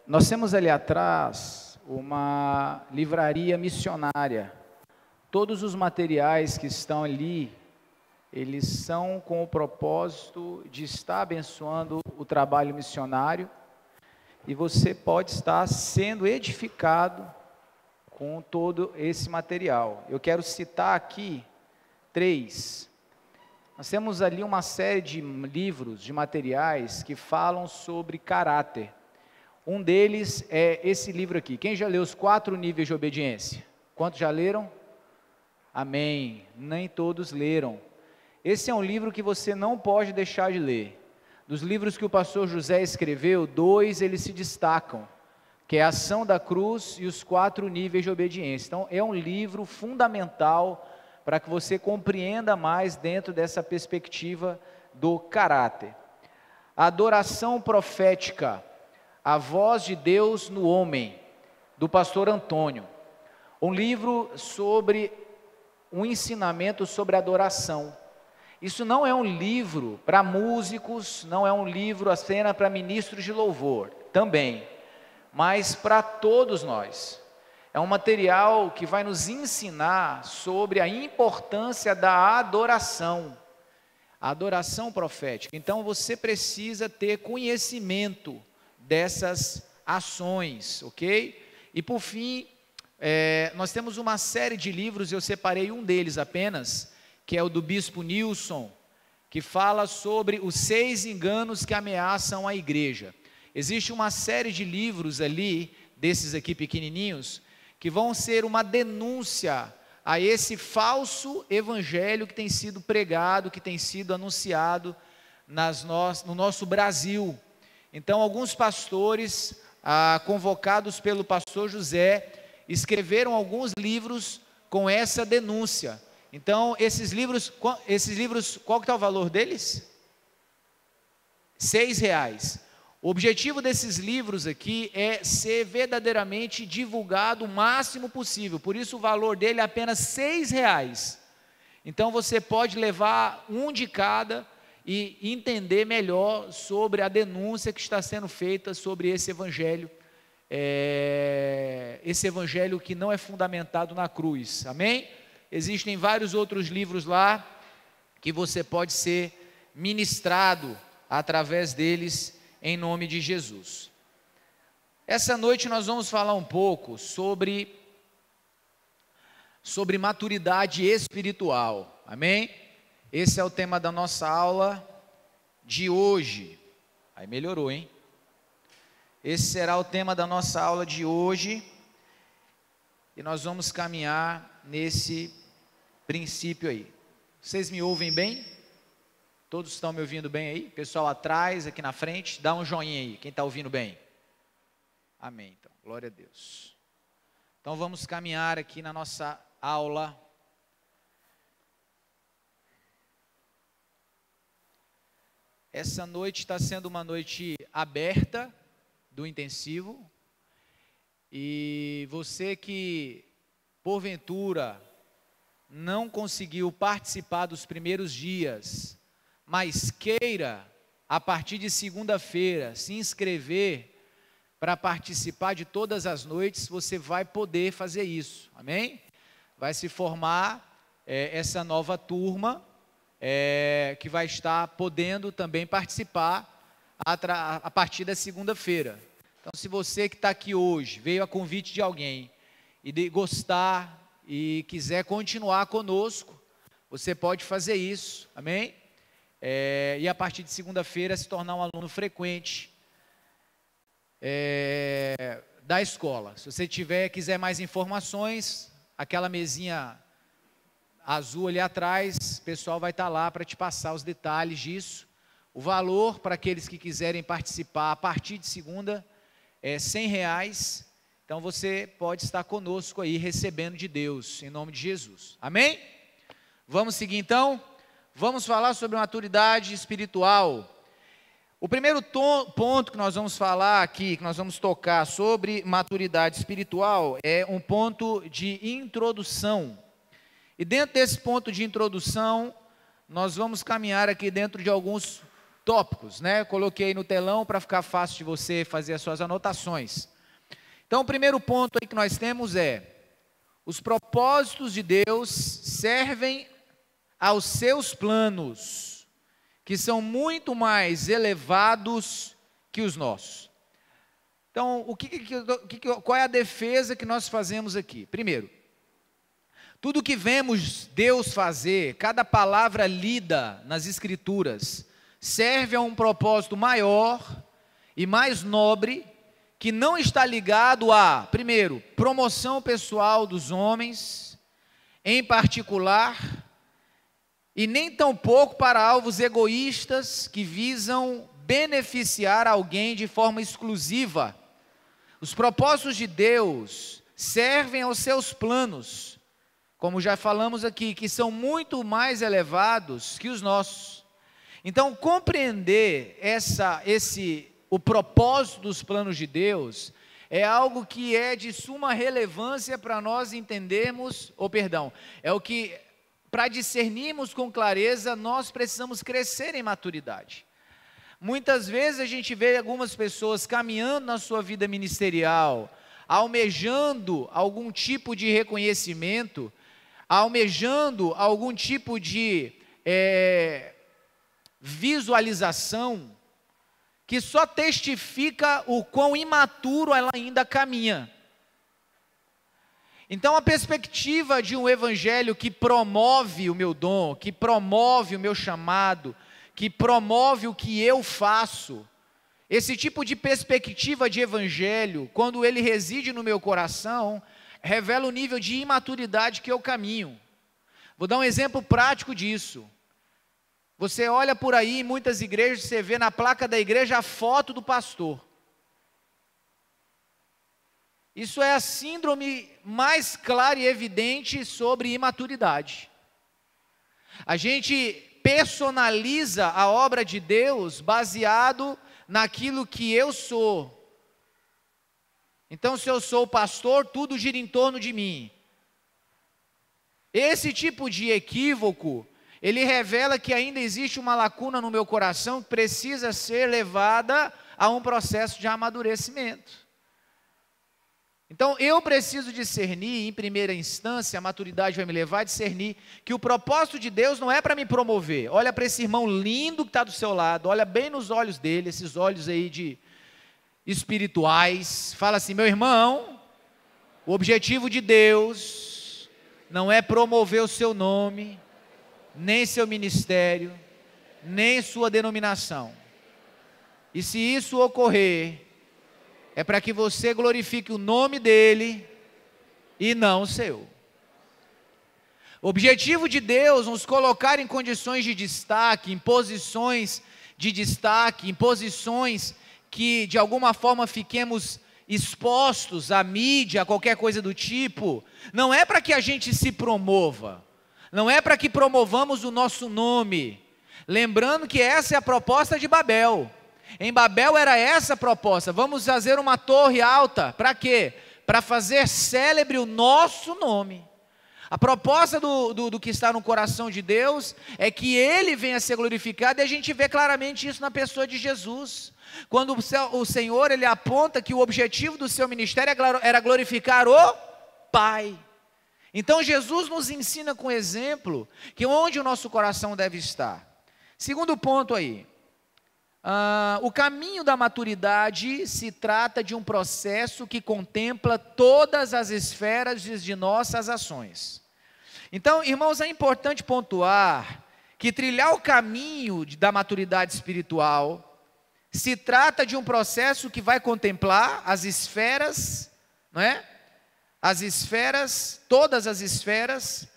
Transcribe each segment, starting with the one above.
Nós temos ali atrás uma livraria missionária. Todos os materiais que estão ali, eles são com o propósito de estar abençoando o trabalho missionário, e você pode estar sendo edificado com todo esse material. Eu quero citar aqui 3. Nós temos ali uma série de livros, de materiais que falam sobre caráter. Um deles é esse livro aqui. Quem já leu os 4 níveis de obediência? Quantos já leram? Amém. Nem todos leram. Esse é um livro que você não pode deixar de ler. Dos livros que o pastor José escreveu, 2 eles se destacam, que é a Ação da Cruz e os 4 níveis de obediência. Então, é um livro fundamental para que você compreenda mais dentro dessa perspectiva do caráter. A Adoração Profética, a Voz de Deus no Homem, do pastor Antônio. Um livro sobre um ensinamento sobre adoração. Isso não é um livro para músicos, não é um livro apenas para ministros de louvor, também, mas para todos nós. É um material que vai nos ensinar sobre a importância da adoração, a adoração profética. Então você precisa ter conhecimento dessas ações, ok? E por fim, nós temos uma série de livros, eu separei um deles apenas, que é o do Bispo Nilson, que fala sobre os 6 enganos que ameaçam a igreja. Existe uma série de livros ali, desses aqui pequenininhos, que vão ser uma denúncia a esse falso evangelho que tem sido pregado, que tem sido anunciado no nosso Brasil. Então, alguns pastores, convocados pelo pastor José, escreveram alguns livros com essa denúncia. Então, esses livros, qual que está o valor deles? R$6. O objetivo desses livros aqui é ser verdadeiramente divulgado o máximo possível, por isso o valor dele é apenas R$6. Então, você pode levar um de cada e entender melhor sobre a denúncia que está sendo feita sobre esse evangelho que não é fundamentado na cruz, amém? Existem vários outros livros lá, que você pode ser ministrado através deles, em nome de Jesus. Essa noite nós vamos falar um pouco sobre maturidade espiritual, amém? Esse é o tema da nossa aula de hoje. Aí melhorou, hein? Esse será o tema da nossa aula de hoje, e nós vamos caminhar nesse princípio aí. Vocês me ouvem bem? Todos estão me ouvindo bem aí? Pessoal atrás, aqui na frente, dá um joinha aí, quem está ouvindo bem? Amém, então, glória a Deus. Então vamos caminhar aqui na nossa aula. Essa noite está sendo uma noite aberta do intensivo, e você que porventura não conseguiu participar dos primeiros dias, mas queira a partir de segunda-feira se inscrever para participar de todas as noites, você vai poder fazer isso, amém? Vai se formar essa nova turma, que vai estar podendo também participar a partir da segunda-feira. Então, se você que está aqui hoje, veio a convite de alguém, e gostar e quiser continuar conosco, você pode fazer isso, amém? E a partir de segunda-feira se tornar um aluno frequente da escola. Se você quiser mais informações, aquela mesinha azul ali atrás, o pessoal vai estar lá para te passar os detalhes disso. O valor para aqueles que quiserem participar a partir de segunda é R$100. Então você pode estar conosco aí recebendo de Deus, em nome de Jesus, amém? Vamos seguir então? Vamos falar sobre maturidade espiritual. O primeiro ponto que nós vamos falar aqui, que nós vamos tocar sobre maturidade espiritual, é um ponto de introdução. E dentro desse ponto de introdução, nós vamos caminhar aqui dentro de alguns tópicos, né? Coloquei no telão para ficar fácil de você fazer as suas anotações. Então, o primeiro ponto aí que nós temos é: os propósitos de Deus servem aos seus planos, que são muito mais elevados que os nossos. Então, qual é a defesa que nós fazemos aqui? Primeiro, tudo que vemos Deus fazer, cada palavra lida nas Escrituras, serve a um propósito maior e mais nobre, que não está ligado a, primeiro, promoção pessoal dos homens, em particular, e nem tampouco para alvos egoístas que visam beneficiar alguém de forma exclusiva. Os propósitos de Deus servem aos seus planos, como já falamos aqui, que são muito mais elevados que os nossos. Então, compreender o propósito dos planos de Deus é algo que é de suma relevância para nós entendermos, para discernirmos com clareza, nós precisamos crescer em maturidade. Muitas vezes a gente vê algumas pessoas caminhando na sua vida ministerial, almejando algum tipo de reconhecimento, almejando algum tipo de visualização, que só testifica o quão imaturo ela ainda caminha. Então, a perspectiva de um evangelho que promove o meu dom, que promove o meu chamado, que promove o que eu faço, esse tipo de perspectiva de evangelho, quando ele reside no meu coração, revela o nível de imaturidade que eu caminho. Vou dar um exemplo prático disso. Você olha por aí, em muitas igrejas, você vê na placa da igreja a foto do pastor. Isso é a síndrome mais clara e evidente sobre imaturidade. A gente personaliza a obra de Deus baseado naquilo que eu sou. Então, se eu sou o pastor, tudo gira em torno de mim. Esse tipo de equívoco, ele revela que ainda existe uma lacuna no meu coração que precisa ser levada a um processo de amadurecimento. Então, eu preciso discernir, em primeira instância, a maturidade vai me levar a discernir que o propósito de Deus não é para me promover. Olha para esse irmão lindo que está do seu lado, olha bem nos olhos dele, esses olhos aí de espirituais, fala assim: meu irmão, o objetivo de Deus não é promover o seu nome, nem seu ministério, nem sua denominação. E se isso ocorrer, é para que você glorifique o nome dele e não o seu. O objetivo de Deus nos colocar em condições de destaque, em posições de destaque, em posições que de alguma forma fiquemos expostos à mídia, a qualquer coisa do tipo, não é para que a gente se promova, não é para que promovamos o nosso nome. Lembrando que essa é a proposta de Babel. Em Babel era essa a proposta: vamos fazer uma torre alta, para quê? Para fazer célebre o nosso nome. A proposta do que está no coração de Deus é que Ele venha a ser glorificado, e a gente vê claramente isso na pessoa de Jesus. Quando o Senhor, Ele aponta que o objetivo do seu ministério era glorificar o Pai. Então Jesus nos ensina com exemplo que onde o nosso coração deve estar. Segundo ponto aí, o caminho da maturidade se trata de um processo que contempla todas as esferas de nossas ações. Então, irmãos, é importante pontuar que trilhar o caminho da maturidade espiritual se trata de um processo que vai contemplar as esferas, não é? As esferas, todas as esferas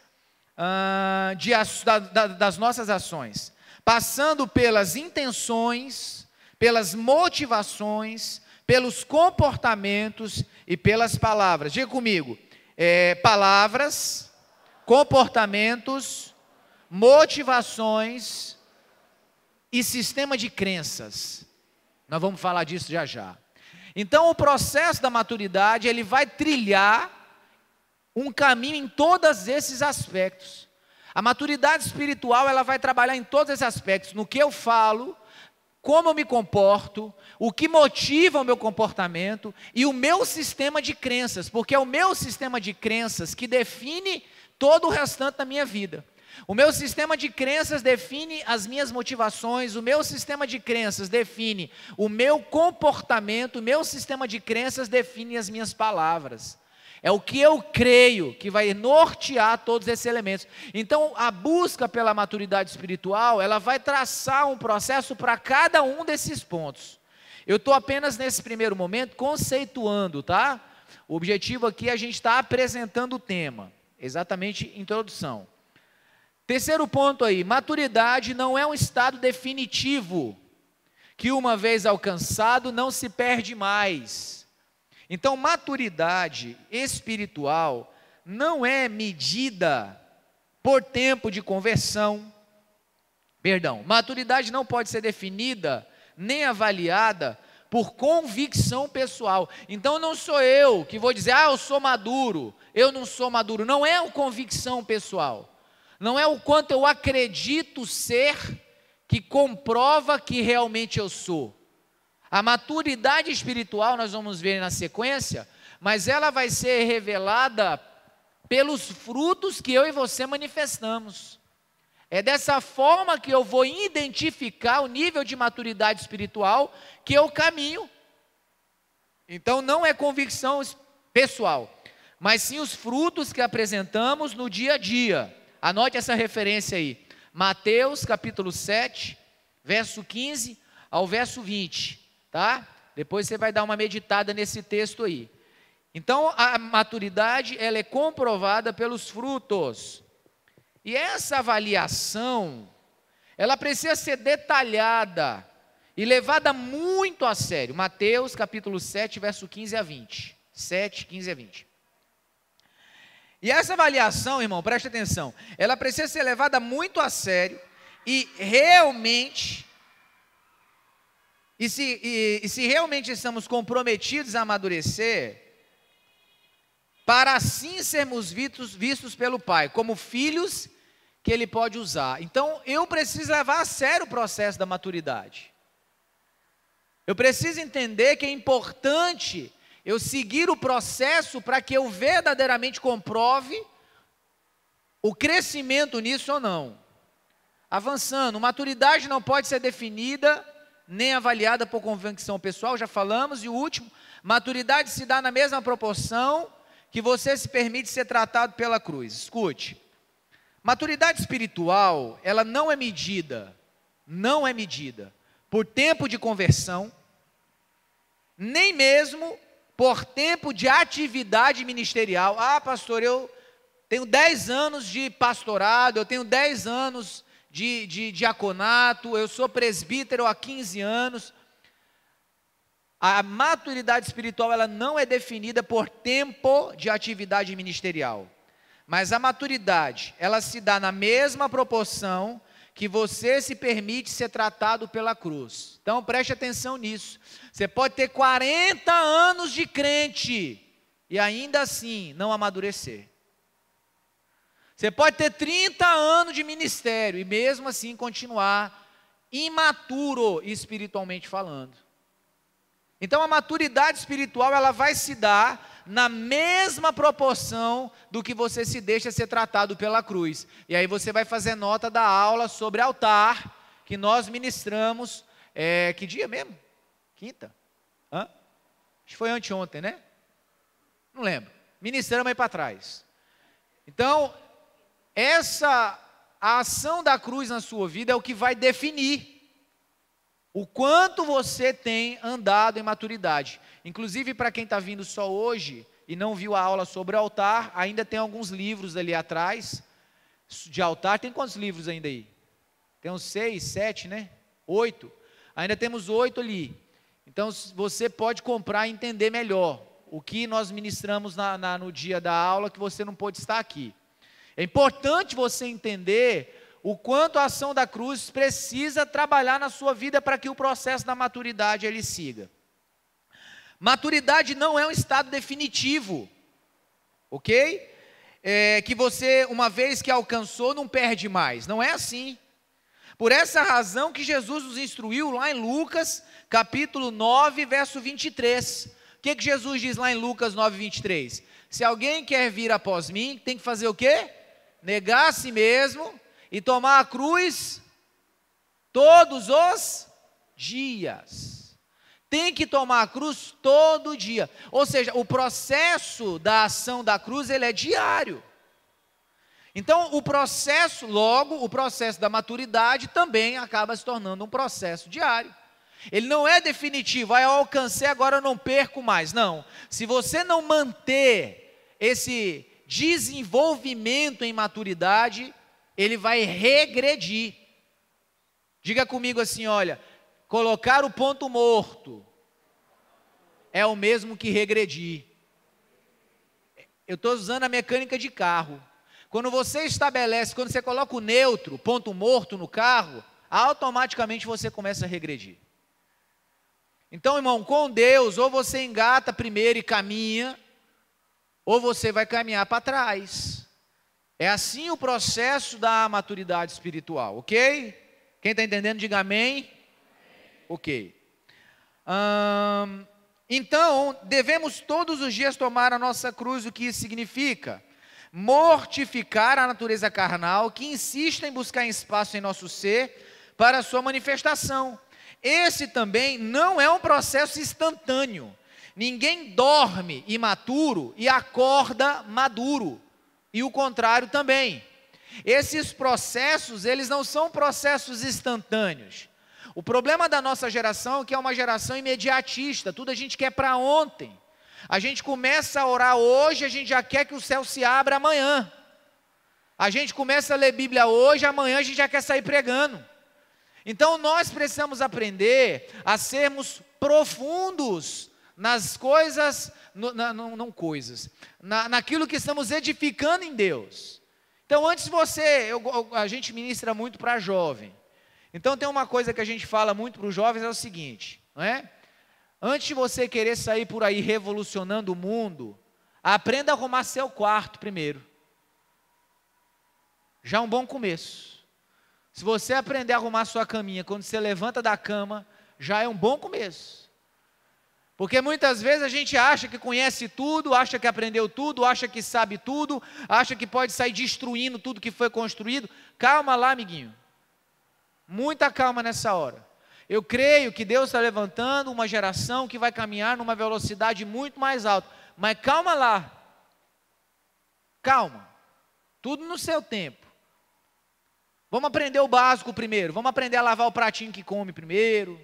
das nossas ações, passando pelas intenções, pelas motivações, pelos comportamentos e pelas palavras. Diga comigo: palavras, comportamentos, motivações e sistema de crenças. Nós vamos falar disso já já. Então, o processo da maturidade, ele vai trilhar um caminho em todos esses aspectos. A maturidade espiritual, ela vai trabalhar em todos esses aspectos, no que eu falo, como eu me comporto, o que motiva o meu comportamento e o meu sistema de crenças, porque é o meu sistema de crenças que define todo o restante da minha vida. O meu sistema de crenças define as minhas motivações, o meu sistema de crenças define o meu comportamento, o meu sistema de crenças define as minhas palavras. É o que eu creio que vai nortear todos esses elementos. Então, a busca pela maturidade espiritual, ela vai traçar um processo para cada um desses pontos. Eu estou apenas nesse primeiro momento conceituando, tá? O objetivo aqui é a gente estar apresentando o tema, exatamente introdução. Terceiro ponto aí, maturidade não é um estado definitivo, que uma vez alcançado não se perde mais. Então, maturidade espiritual não é medida por tempo de conversão. Maturidade não pode ser definida nem avaliada por convicção pessoal. Então, não sou eu que vou dizer, eu sou maduro, eu não sou maduro. Não é a convicção pessoal. Não é o quanto eu acredito ser que comprova que realmente eu sou. A maturidade espiritual, nós vamos ver na sequência, mas ela vai ser revelada pelos frutos que eu e você manifestamos. É dessa forma que eu vou identificar o nível de maturidade espiritual que eu caminho. Então não é convicção pessoal, mas sim os frutos que apresentamos no dia a dia. Anote essa referência aí, Mateus capítulo 7, verso 15 ao verso 20. Tá? Depois você vai dar uma meditada nesse texto aí. Então, a maturidade, ela é comprovada pelos frutos. E essa avaliação, ela precisa ser detalhada e levada muito a sério. Mateus, capítulo 7, verso 15 a 20. 7, 15 a 20. E essa avaliação, irmão, preste atenção, ela precisa ser levada muito a sério e realmente... E se realmente estamos comprometidos a amadurecer, para assim sermos vistos pelo Pai, como filhos que Ele pode usar. Então, eu preciso levar a sério o processo da maturidade. Eu preciso entender que é importante eu seguir o processo para que eu verdadeiramente comprove o crescimento nisso ou não. Avançando, maturidade não pode ser definida nem avaliada por convicção pessoal, já falamos. E o último, maturidade se dá na mesma proporção que você se permite ser tratado pela cruz. Escute, maturidade espiritual, ela não é medida por tempo de conversão, nem mesmo por tempo de atividade ministerial. Pastor, eu tenho 10 anos de pastorado, eu tenho 10 anos de diaconato, eu sou presbítero há 15 anos. A maturidade espiritual, ela não é definida por tempo de atividade ministerial, mas a maturidade, ela se dá na mesma proporção que você se permite ser tratado pela cruz. Então preste atenção nisso. Você pode ter 40 anos de crente e ainda assim não amadurecer. Você pode ter 30 anos de ministério e mesmo assim continuar imaturo espiritualmente falando. Então a maturidade espiritual, ela vai se dar na mesma proporção do que você se deixa ser tratado pela cruz. E aí você vai fazer nota da aula sobre altar, que nós ministramos, que dia mesmo? Quinta? Acho que foi anteontem, né? Não lembro. Ministramos aí para trás. Então, a ação da cruz na sua vida é o que vai definir o quanto você tem andado em maturidade. Inclusive, para quem está vindo só hoje e não viu a aula sobre altar, ainda tem alguns livros ali atrás de altar. Tem quantos livros ainda aí? Tem uns 6, 7, né? 8. Ainda temos 8 ali. Então, você pode comprar e entender melhor o que nós ministramos no dia da aula, que você não pôde estar aqui. É importante você entender o quanto a ação da cruz precisa trabalhar na sua vida para que o processo da maturidade ele siga. Maturidade não é um estado definitivo, ok? Que você, uma vez que alcançou, não perde mais. Não é assim. Por essa razão que Jesus nos instruiu lá em Lucas, capítulo 9, verso 23. O que Jesus diz lá em Lucas 9, 23? Se alguém quer vir após mim, tem que fazer o quê? Negar a si mesmo e tomar a cruz todos os dias. Tem que tomar a cruz todo dia. Ou seja, o processo da ação da cruz, ele é diário. Então, o processo da maturidade também acaba se tornando um processo diário. Ele não é definitivo, eu alcancei, agora eu não perco mais. Não, se você não manter esse desenvolvimento em maturidade, ele vai regredir. Diga comigo assim, olha, colocar o ponto morto é o mesmo que regredir. Eu estou usando a mecânica de carro. Quando você coloca o neutro, ponto morto no carro, automaticamente você começa a regredir. Então, irmão, com Deus, ou você engata primeiro e caminha, ou você vai caminhar para trás. É assim o processo da maturidade espiritual, ok? Quem está entendendo, diga amém. Ok. Então, devemos todos os dias tomar a nossa cruz. O que isso significa? Mortificar a natureza carnal, que insiste em buscar espaço em nosso ser para a sua manifestação. Esse também não é um processo instantâneo. Ninguém dorme imaturo e acorda maduro, e o contrário também. Esses processos, eles não são processos instantâneos. O problema da nossa geração é que é uma geração imediatista, tudo a gente quer para ontem. A gente começa a orar hoje, a gente já quer que o céu se abra amanhã. A gente começa a ler Bíblia hoje, amanhã a gente já quer sair pregando. Então nós precisamos aprender a sermos profundos nas coisas, naquilo que estamos edificando em Deus. Então antes a gente ministra muito para jovem. Então tem uma coisa que a gente fala muito para os jovens, é o seguinte, não é? Antes de você querer sair por aí revolucionando o mundo, aprenda a arrumar seu quarto primeiro. Já é um bom começo. Se você aprender a arrumar sua caminha, quando você levanta da cama, já é um bom começo. Porque muitas vezes a gente acha que conhece tudo, acha que aprendeu tudo, acha que sabe tudo, acha que pode sair destruindo tudo que foi construído. Calma lá, amiguinho. Muita calma nessa hora. Eu creio que Deus está levantando uma geração que vai caminhar numa velocidade muito mais alta. Mas calma lá. Calma. Tudo no seu tempo. Vamos aprender o básico primeiro. Vamos aprender a lavar o pratinho que come primeiro.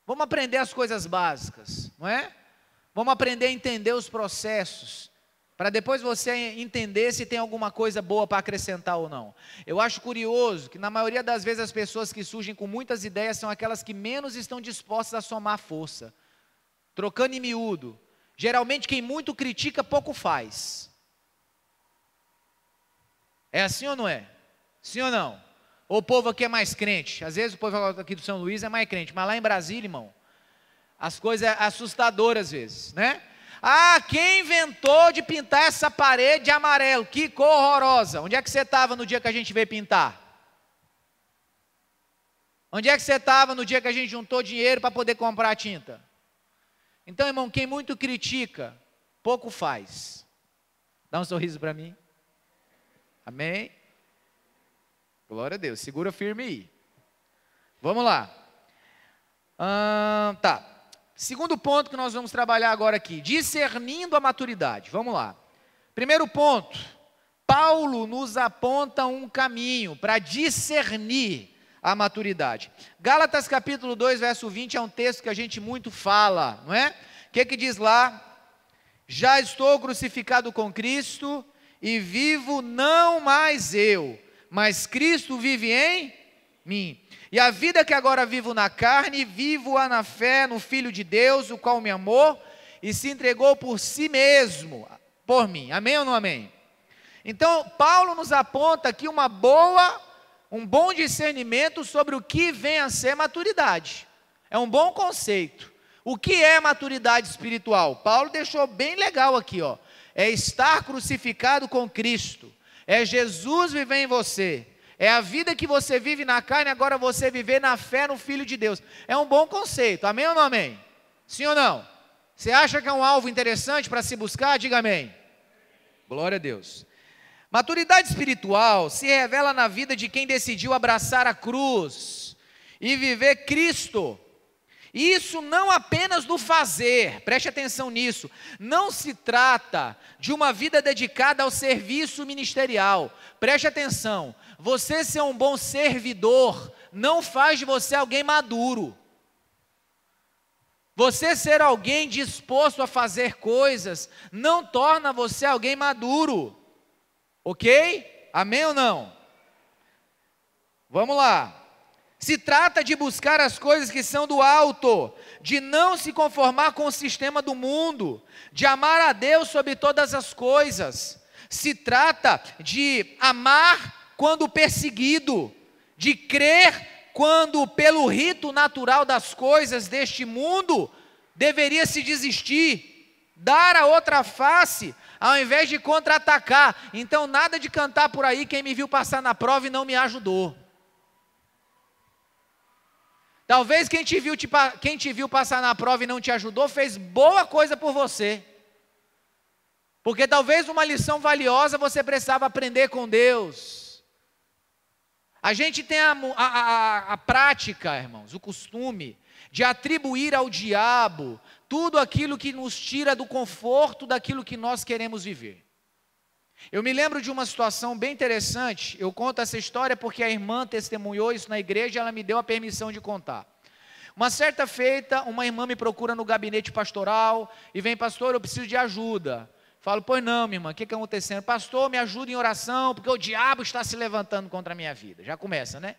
Vamos aprender as coisas básicas, não é? Vamos aprender a entender os processos, para depois você entender se tem alguma coisa boa para acrescentar ou não. Eu acho curioso que na maioria das vezes as pessoas que surgem com muitas ideias são aquelas que menos estão dispostas a somar força. Trocando em miúdo, geralmente quem muito critica, pouco faz. É assim ou não é? Sim ou não? Ou o povo aqui é mais crente? Às vezes o povo aqui do São Luís é mais crente, mas lá em Brasília, irmão, as coisas é assustadoras às vezes, né? Ah, quem inventou de pintar essa parede de amarelo? Que cor horrorosa. Onde é que você estava no dia que a gente veio pintar? Onde é que você estava no dia que a gente juntou dinheiro para poder comprar a tinta? Então, irmão, quem muito critica, pouco faz. Dá um sorriso para mim. Amém? Glória a Deus, segura firme aí. Vamos lá. Tá. Segundo ponto que nós vamos trabalhar agora aqui, discernindo a maturidade. Vamos lá. Primeiro ponto, Paulo nos aponta um caminho para discernir a maturidade. Gálatas capítulo 2, verso 20 é um texto que a gente muito fala, não é? O que diz lá? Já estou crucificado com Cristo e vivo não mais eu, mas Cristo vive em mim. E a vida que agora vivo na carne, vivo-a na fé no Filho de Deus, o qual me amou e se entregou por si mesmo, por mim. Amém ou não amém? Então, Paulo nos aponta aqui um bom discernimento sobre o que vem a ser maturidade. É um bom conceito. O que é maturidade espiritual? Paulo deixou bem legal aqui, ó. É estar crucificado com Cristo. É Jesus viver em você. É a vida que você vive na carne, agora você viver na fé no Filho de Deus. É um bom conceito, amém ou não amém? Sim ou não? Você acha que é um alvo interessante para se buscar? Diga amém. Glória a Deus. Maturidade espiritual se revela na vida de quem decidiu abraçar a cruz e viver Cristo. Isso não apenas do fazer, preste atenção nisso, não se trata de uma vida dedicada ao serviço ministerial, preste atenção, você ser um bom servidor não faz de você alguém maduro, você ser alguém disposto a fazer coisas não torna você alguém maduro, ok? Amém ou não? Vamos lá. Se trata de buscar as coisas que são do alto, de não se conformar com o sistema do mundo, de amar a Deus sobre todas as coisas. Se trata de amar quando perseguido, de crer quando pelo rito natural das coisas deste mundo deveria se desistir, dar a outra face ao invés de contra-atacar. Então nada de cantar por aí, quem me viu passar na prova e não me ajudou. Talvez quem te viu passar na prova e não te ajudou, fez boa coisa por você. Porque talvez uma lição valiosa você precisava aprender com Deus. A gente tem a prática, irmãos, o costume de atribuir ao diabo tudo aquilo que nos tira do conforto daquilo que nós queremos viver. Eu me lembro de uma situação bem interessante, eu conto essa história porque a irmã testemunhou isso na igreja e ela me deu a permissão de contar. Uma certa feita, uma irmã me procura no gabinete pastoral e vem, pastor, eu preciso de ajuda. Falo, pois não, minha irmã, o que está acontecendo? Pastor, me ajuda em oração, porque o diabo está se levantando contra a minha vida. Já começa, né?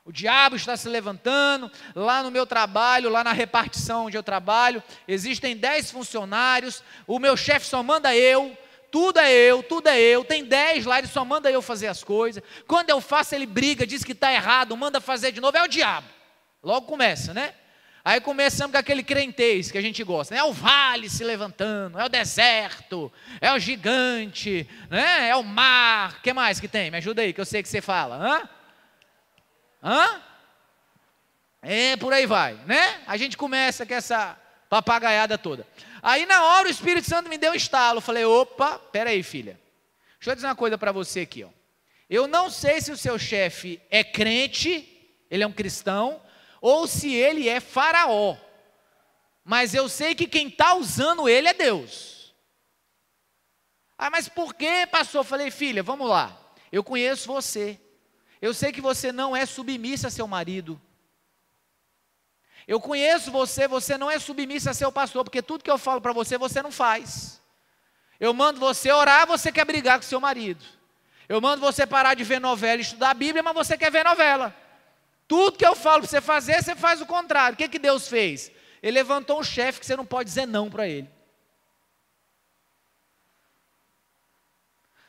O diabo está se levantando, lá no meu trabalho, lá na repartição onde eu trabalho, existem 10 funcionários, o meu chefe só manda eu, tudo é eu, tem 10 lá, ele só manda eu fazer as coisas, quando eu faço ele briga, diz que está errado, manda fazer de novo, é o diabo, logo começa, né? Aí começamos com aquele crentez que a gente gosta, né? É o vale se levantando, é o deserto, é o gigante, né? É o mar, o que mais que tem? Me ajuda aí, que eu sei que você fala, É, por aí vai, né? A gente começa com essa papagaiada toda. Aí na hora o Espírito Santo me deu um estalo, eu falei, opa, peraí filha, deixa eu dizer uma coisa para você aqui, ó. Eu não sei se o seu chefe é crente, ele é um cristão, ou se ele é faraó, mas eu sei que quem está usando ele é Deus. Ah, mas por que, pastor? Eu falei, filha, vamos lá, eu conheço você, eu sei que você não é submissa a seu marido, eu conheço você, você não é submissa a seu pastor, porque tudo que eu falo para você, você não faz. Eu mando você orar, você quer brigar com seu marido. Eu mando você parar de ver novela e estudar a Bíblia, mas você quer ver novela. Tudo que eu falo para você fazer, você faz o contrário. O que Deus fez? Ele levantou um chefe que você não pode dizer não para ele.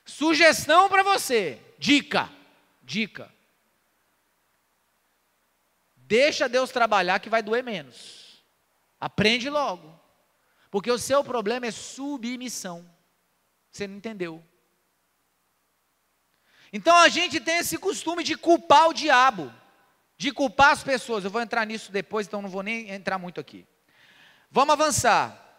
Sugestão para você, dica. Deixa Deus trabalhar que vai doer menos. Aprende logo. Porque o seu problema é submissão. Você não entendeu. Então a gente tem esse costume de culpar o diabo, de culpar as pessoas. Eu vou entrar nisso depois, então não vou nem entrar muito aqui. Vamos avançar.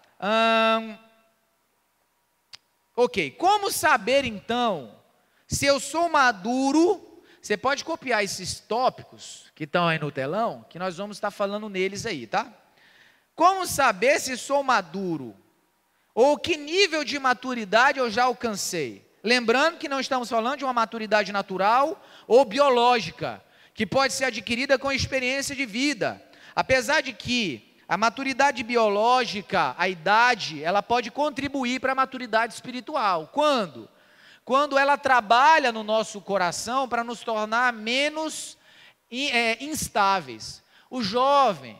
Ok, como saber então se eu sou maduro? Você pode copiar esses tópicos que estão aí no telão, que nós vamos estar falando neles aí, tá? Como saber se sou maduro? Ou que nível de maturidade eu já alcancei? Lembrando que não estamos falando de uma maturidade natural ou biológica, que pode ser adquirida com experiência de vida. Apesar de que a maturidade biológica, a idade, ela pode contribuir para a maturidade espiritual. Quando? Quando ela trabalha no nosso coração para nos tornar menos instáveis. O jovem,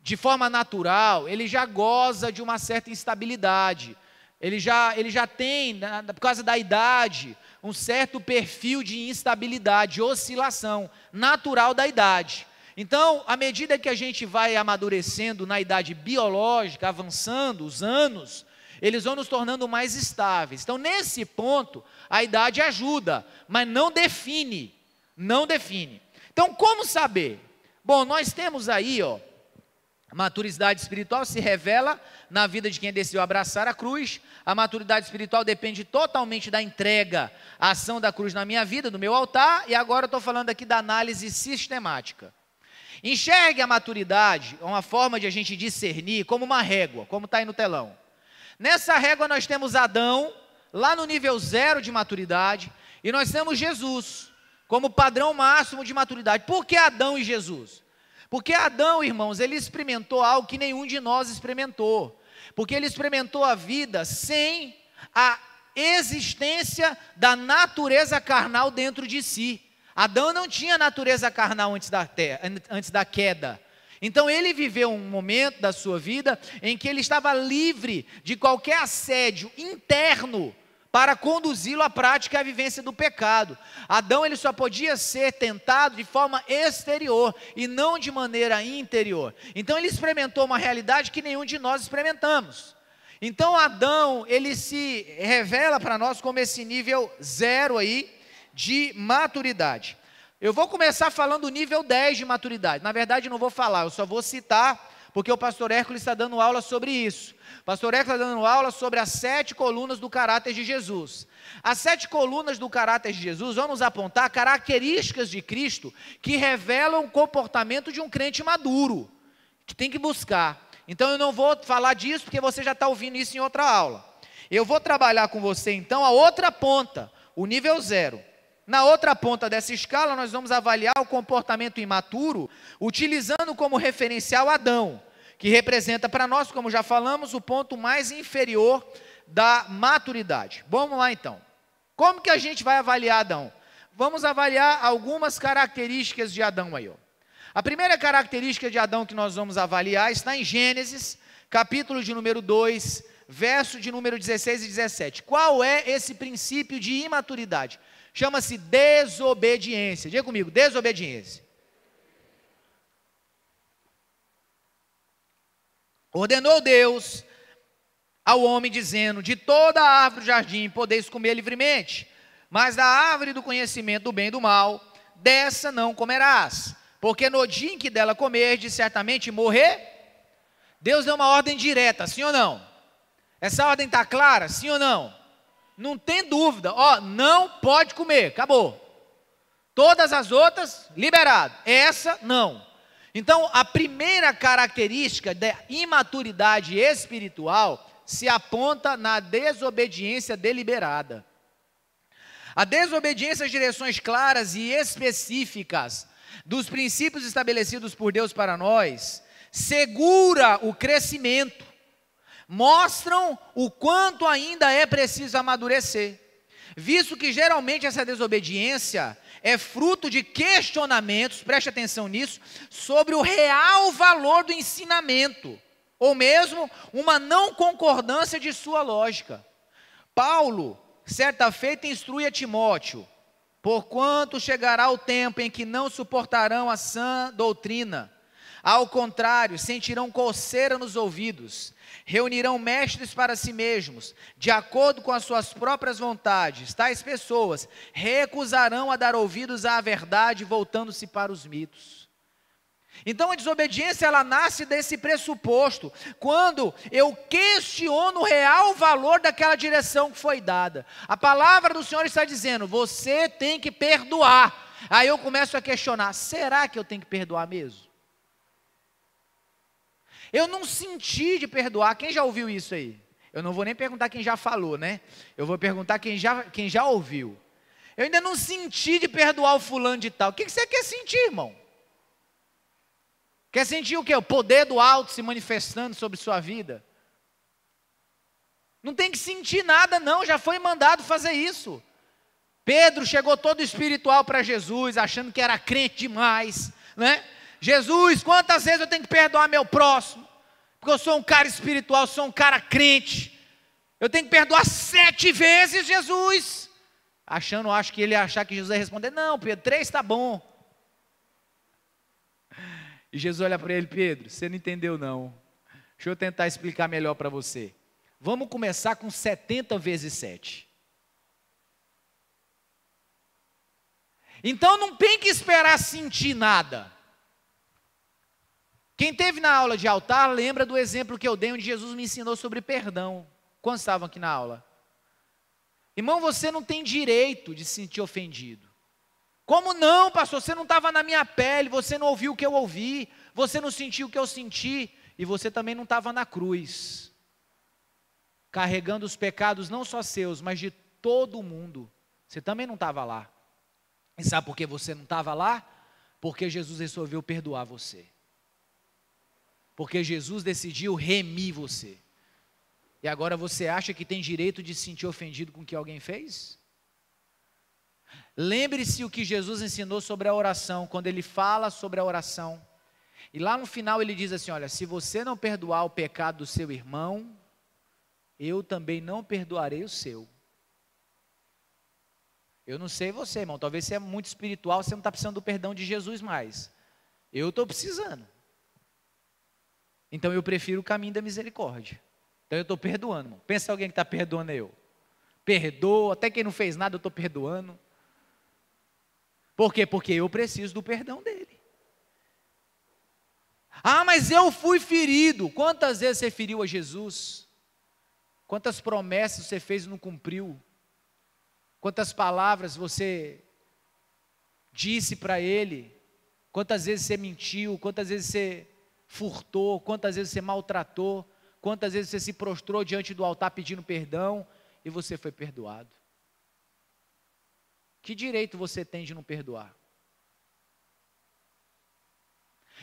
de forma natural, ele já goza de uma certa instabilidade. Ele já tem, por causa da idade, um certo perfil de instabilidade, de oscilação natural da idade. Então, à medida que a gente vai amadurecendo na idade biológica, avançando os anos, eles vão nos tornando mais estáveis. Então, nesse ponto, a idade ajuda, mas não define Não define. Então, como saber? Bom, nós temos aí, a maturidade espiritual se revela na vida de quem decidiu abraçar a cruz. A maturidade espiritual depende totalmente da entrega, a ação da cruz na minha vida, no meu altar. E agora eu estou falando aqui da análise sistemática. Enxergue a maturidade, uma forma de a gente discernir, como uma régua, como está aí no telão. Nessa régua nós temos Adão, lá no nível 0 de maturidade, e nós temos Jesus, como padrão máximo de maturidade. Por que Adão e Jesus? Porque Adão, irmãos, ele experimentou algo que nenhum de nós experimentou. Porque ele experimentou a vida sem a existência da natureza carnal dentro de si. Adão não tinha natureza carnal antes da queda. Então ele viveu um momento da sua vida em que ele estava livre de qualquer assédio interno para conduzi-lo à prática e à vivência do pecado. Adão ele só podia ser tentado de forma exterior e não de maneira interior. Então ele experimentou uma realidade que nenhum de nós experimentamos. Então Adão, ele se revela para nós como esse nível 0 aí de maturidade. Eu vou começar falando o nível 10 de maturidade. Na verdade não vou falar, eu só vou citar, porque o pastor Hércules está dando aula sobre isso. O pastor Hércules está dando aula sobre as 7 colunas do caráter de Jesus. As 7 colunas do caráter de Jesus vão nos apontar características de Cristo que revelam o comportamento de um crente maduro, que tem que buscar. Então eu não vou falar disso, porque você já está ouvindo isso em outra aula. Eu vou trabalhar com você então a outra ponta, o nível 0. Na outra ponta dessa escala, nós vamos avaliar o comportamento imaturo, utilizando como referencial Adão, que representa para nós, como já falamos, o ponto mais inferior da maturidade. Vamos lá então. Como que a gente vai avaliar Adão? Vamos avaliar algumas características de Adão aí. A primeira característica de Adão que nós vamos avaliar está em Gênesis, capítulo de número 2, verso de número 16 e 17. Qual é esse princípio de imaturidade? Chama-se desobediência. Diga comigo, desobediência. Ordenou Deus ao homem dizendo: de toda a árvore do jardim podeis comer livremente, mas da árvore do conhecimento do bem e do mal, dessa não comerás, porque no dia em que dela comerdes, certamente morrer. Deus deu uma ordem direta, sim ou não? Essa ordem está clara, sim ou não? Não tem dúvida, não pode comer, acabou. Todas as outras, liberado. Essa, não. Então, a primeira característica da imaturidade espiritual se aponta na desobediência deliberada. A desobediência às direções claras e específicas dos princípios estabelecidos por Deus para nós segura o crescimento, mostram o quanto ainda é preciso amadurecer, visto que geralmente essa desobediência é fruto de questionamentos, preste atenção nisso, sobre o real valor do ensinamento, ou mesmo uma não concordância de sua lógica. Paulo, certa feita, instrui a Timóteo: porquanto chegará o tempo em que não suportarão a sã doutrina, ao contrário, sentirão coceira nos ouvidos, reunirão mestres para si mesmos, de acordo com as suas próprias vontades. Tais pessoas recusarão a dar ouvidos à verdade, voltando-se para os mitos. Então a desobediência, ela nasce desse pressuposto, quando eu questiono o real valor daquela direção que foi dada. A palavra do Senhor está dizendo: você tem que perdoar. Aí eu começo a questionar: será que eu tenho que perdoar mesmo? Eu não senti de perdoar. Quem já ouviu isso aí? Eu não vou nem perguntar quem já falou, né? Eu vou perguntar quem já ouviu. Eu ainda não senti de perdoar o fulano de tal. O que você quer sentir, irmão? Quer sentir o quê? O poder do alto se manifestando sobre sua vida? Não tem que sentir nada não, já foi mandado fazer isso. Pedro chegou todo espiritual para Jesus, achando que era crente demais, né? Jesus, quantas vezes eu tenho que perdoar meu próximo? Porque eu sou um cara espiritual, sou um cara crente. Eu tenho que perdoar 7 vezes, Jesus. Acho que ele ia achar que Jesus ia responder: não, Pedro, 3 está bom. E Jesus olha para ele: Pedro, você não entendeu não. Deixa eu tentar explicar melhor para você. Vamos começar com 70 vezes 7. Então não tem que esperar sentir nada. Quem esteve na aula de altar, lembra do exemplo que eu dei, onde Jesus me ensinou sobre perdão. Quantos estavam aqui na aula? Irmão, você não tem direito de se sentir ofendido. Como não, pastor? Você não estava na minha pele, você não ouviu o que eu ouvi, você não sentiu o que eu senti, e você também não estava na cruz, carregando os pecados não só seus, mas de todo mundo. Você também não estava lá. E sabe por que você não estava lá? Porque Jesus resolveu perdoar você. Porque Jesus decidiu remir você. E agora você acha que tem direito de se sentir ofendido com o que alguém fez? Lembre-se o que Jesus ensinou sobre a oração, quando ele fala sobre a oração. E lá no final ele diz assim, olha, se você não perdoar o pecado do seu irmão, eu também não perdoarei o seu. Eu não sei você, irmão, talvez você é muito espiritual, você não está precisando do perdão de Jesus mais. Eu estou precisando. Então eu prefiro o caminho da misericórdia. Então eu estou perdoando, irmão. Pensa alguém que está perdoando eu. Perdoo, até quem não fez nada eu estou perdoando. Por quê? Porque eu preciso do perdão dele. Ah, mas eu fui ferido. Quantas vezes você feriu a Jesus? Quantas promessas você fez e não cumpriu? Quantas palavras você disse para ele? Quantas vezes você mentiu? Quantas vezes você furtou? Quantas vezes você maltratou? Quantas vezes você se prostrou diante do altar pedindo perdão e você foi perdoado? Que direito você tem de não perdoar?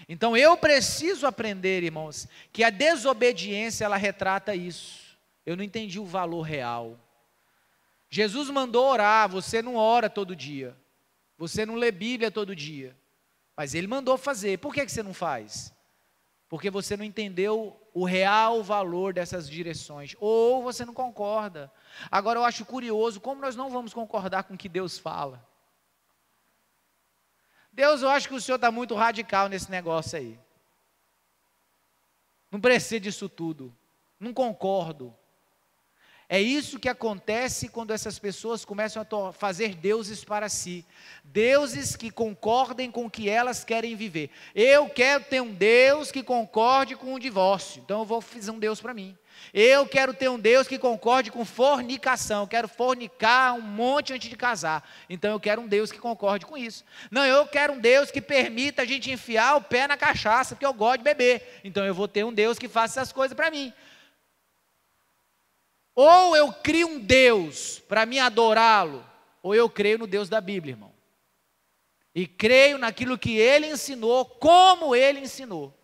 Então eu preciso aprender, irmãos, que a desobediência ela retrata isso. Eu não entendi o valor real. Jesus mandou orar, você não ora todo dia. Você não lê Bíblia todo dia. Mas ele mandou fazer. Por que você não faz? Porque você não entendeu o real valor dessas direções, ou você não concorda. Agora eu acho curioso, como nós não vamos concordar com o que Deus fala? Deus, eu acho que o Senhor está muito radical nesse negócio aí. Não precisa disso tudo, não concordo. É isso que acontece quando essas pessoas começam a fazer deuses para si. Deuses que concordem com o que elas querem viver. Eu quero ter um Deus que concorde com o divórcio, então eu vou fazer um Deus para mim. Eu quero ter um Deus que concorde com fornicação, eu quero fornicar um monte antes de casar, então eu quero um Deus que concorde com isso. Não, eu quero um Deus que permita a gente enfiar o pé na cachaça, porque eu gosto de beber, então eu vou ter um Deus que faça essas coisas para mim. Ou eu crio um Deus para me adorá-lo, ou eu creio no Deus da Bíblia, irmão. E creio naquilo que ele ensinou, como ele ensinou.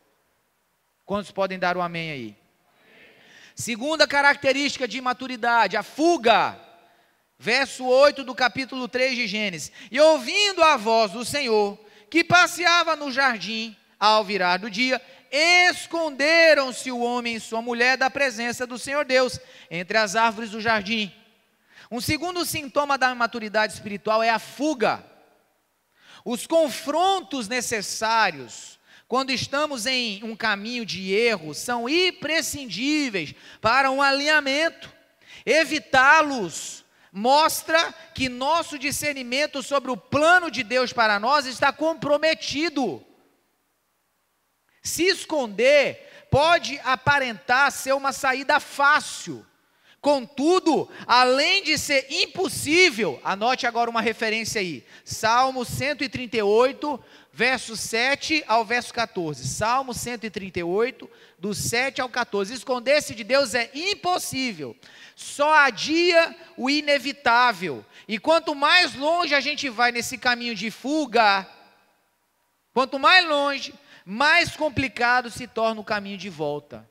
Quantos podem dar um amém aí? Amém. Segunda característica de imaturidade, a fuga. Verso 8 do capítulo 3 de Gênesis. E ouvindo a voz do Senhor, que passeava no jardim, ao virar do dia, esconderam-se o homem e sua mulher da presença do Senhor Deus, entre as árvores do jardim. Um segundo sintoma da imaturidade espiritual é a fuga. Os confrontos necessários, quando estamos em um caminho de erro, são imprescindíveis para um alinhamento. Evitá-los mostra que nosso discernimento sobre o plano de Deus para nós está comprometido. Se esconder pode aparentar ser uma saída fácil. Contudo, além de ser impossível, anote agora uma referência aí. Salmo 138, verso 7 ao verso 14. Salmo 138, do 7 ao 14. Esconder-se de Deus é impossível. Só adia o inevitável. E quanto mais longe a gente vai nesse caminho de fuga, quanto mais longe, mais complicado se torna o caminho de volta,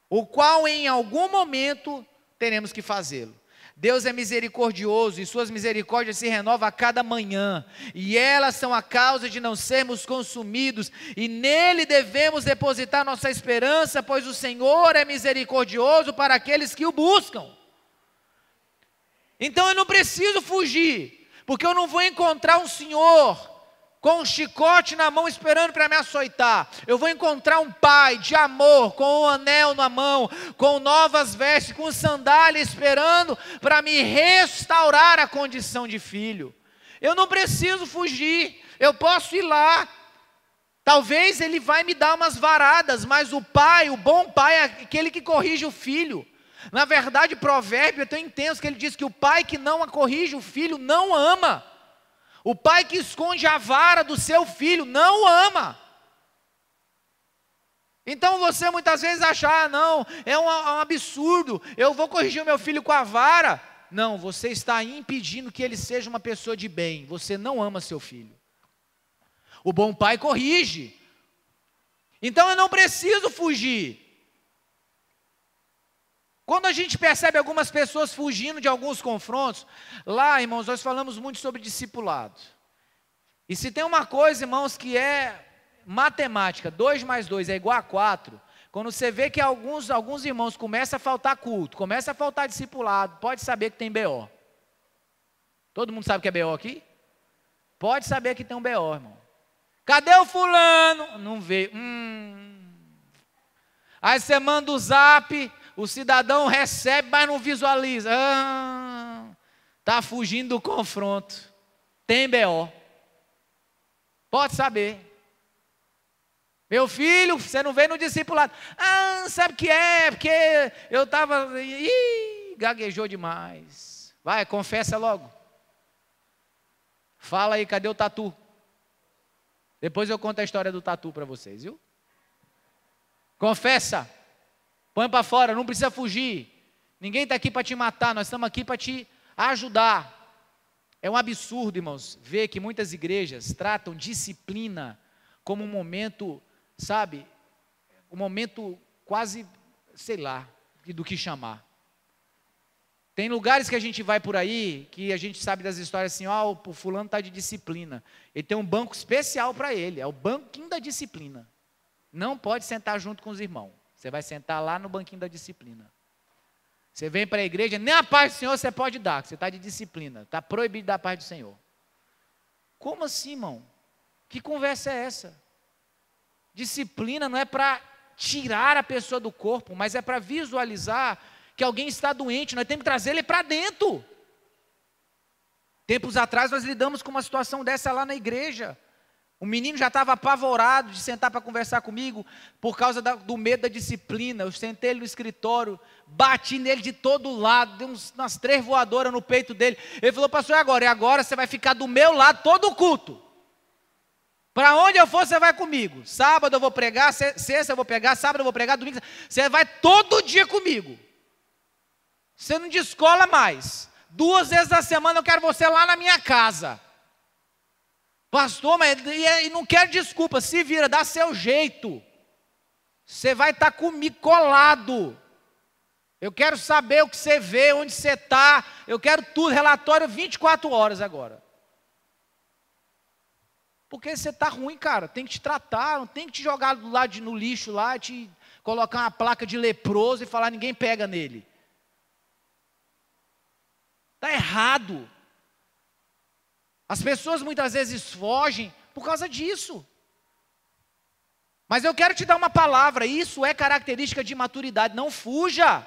o qual em algum momento teremos que fazê-lo. Deus é misericordioso e suas misericórdias se renovam a cada manhã, e elas são a causa de não sermos consumidos, e nele devemos depositar nossa esperança, pois o Senhor é misericordioso para aqueles que o buscam. Então eu não preciso fugir, porque eu não vou encontrar um Senhor com um chicote na mão esperando para me açoitar. Eu vou encontrar um pai de amor, com um anel na mão, com novas vestes, com sandália esperando para me restaurar a condição de filho. Eu não preciso fugir, eu posso ir lá. Talvez ele vai me dar umas varadas, mas o pai, o bom pai, é aquele que corrige o filho. Na verdade, provérbio é tão intenso que ele diz que o pai que não corrige o filho não ama. O pai que esconde a vara do seu filho não o ama. Então você muitas vezes acha, não, é um absurdo, eu vou corrigir o meu filho com a vara. Não, você está impedindo que ele seja uma pessoa de bem, você não ama seu filho. O bom pai corrige. Então eu não preciso fugir. Quando a gente percebe algumas pessoas fugindo de alguns confrontos, lá, irmãos, nós falamos muito sobre discipulado. E se tem uma coisa, irmãos, que é matemática, 2 mais 2 é igual a 4, quando você vê que alguns irmãos começam a faltar culto, começa a faltar discipulado, pode saber que tem BO. Todo mundo sabe que é BO aqui? Pode saber que tem um BO, irmão. Cadê o fulano? Não veio. Aí você manda o zap, o cidadão recebe, mas não visualiza. Está fugindo do confronto. Tem BO. Pode saber. Meu filho, você não veio no discipulado. Sabe o que é? Porque eu estava... gaguejou demais. Vai, confessa logo. Fala aí, cadê o tatu? Depois eu conto a história do tatu para vocês, viu? Confessa. Põe para fora, não precisa fugir. Ninguém está aqui para te matar, nós estamos aqui para te ajudar. É um absurdo, irmãos, ver que muitas igrejas tratam disciplina como um momento, sabe, um momento quase, sei lá, do que chamar. Tem lugares que a gente vai por aí, que a gente sabe das histórias assim, o fulano está de disciplina. Ele tem um banco especial para ele, é o banquinho da disciplina. Não pode sentar junto com os irmãos. Você vai sentar lá no banquinho da disciplina. Você vem para a igreja, nem a paz do Senhor você pode dar, que você está de disciplina. Está proibido dar a paz do Senhor. Como assim, irmão? Que conversa é essa? Disciplina não é para tirar a pessoa do corpo, mas é para visualizar que alguém está doente, nós temos que trazer ele para dentro. Tempos atrás nós lidamos com uma situação dessa lá na igreja. O menino já estava apavorado de sentar para conversar comigo, por causa do medo da disciplina. Eu sentei ele no escritório, bati nele de todo lado, dei umas 3 voadoras no peito dele. Ele falou, pastor, e agora você vai ficar do meu lado todo o culto. Para onde eu for, você vai comigo. Sábado eu vou pregar, sexta eu vou pregar, sábado eu vou pregar, domingo, você vai todo dia comigo. Você não descola mais. 2 vezes na semana eu quero você lá na minha casa. Pastor, mas e não quero desculpa, se vira, dá seu jeito. Você vai estar comigo colado. Eu quero saber o que você vê, onde você está. Eu quero tudo, relatório 24 horas agora. Porque você está ruim, cara, tem que te tratar, não tem que te jogar do lado no lixo lá, te colocar uma placa de leproso e falar ninguém pega nele. Está errado. As pessoas muitas vezes fogem por causa disso. Mas eu quero te dar uma palavra, isso é característica de maturidade, não fuja.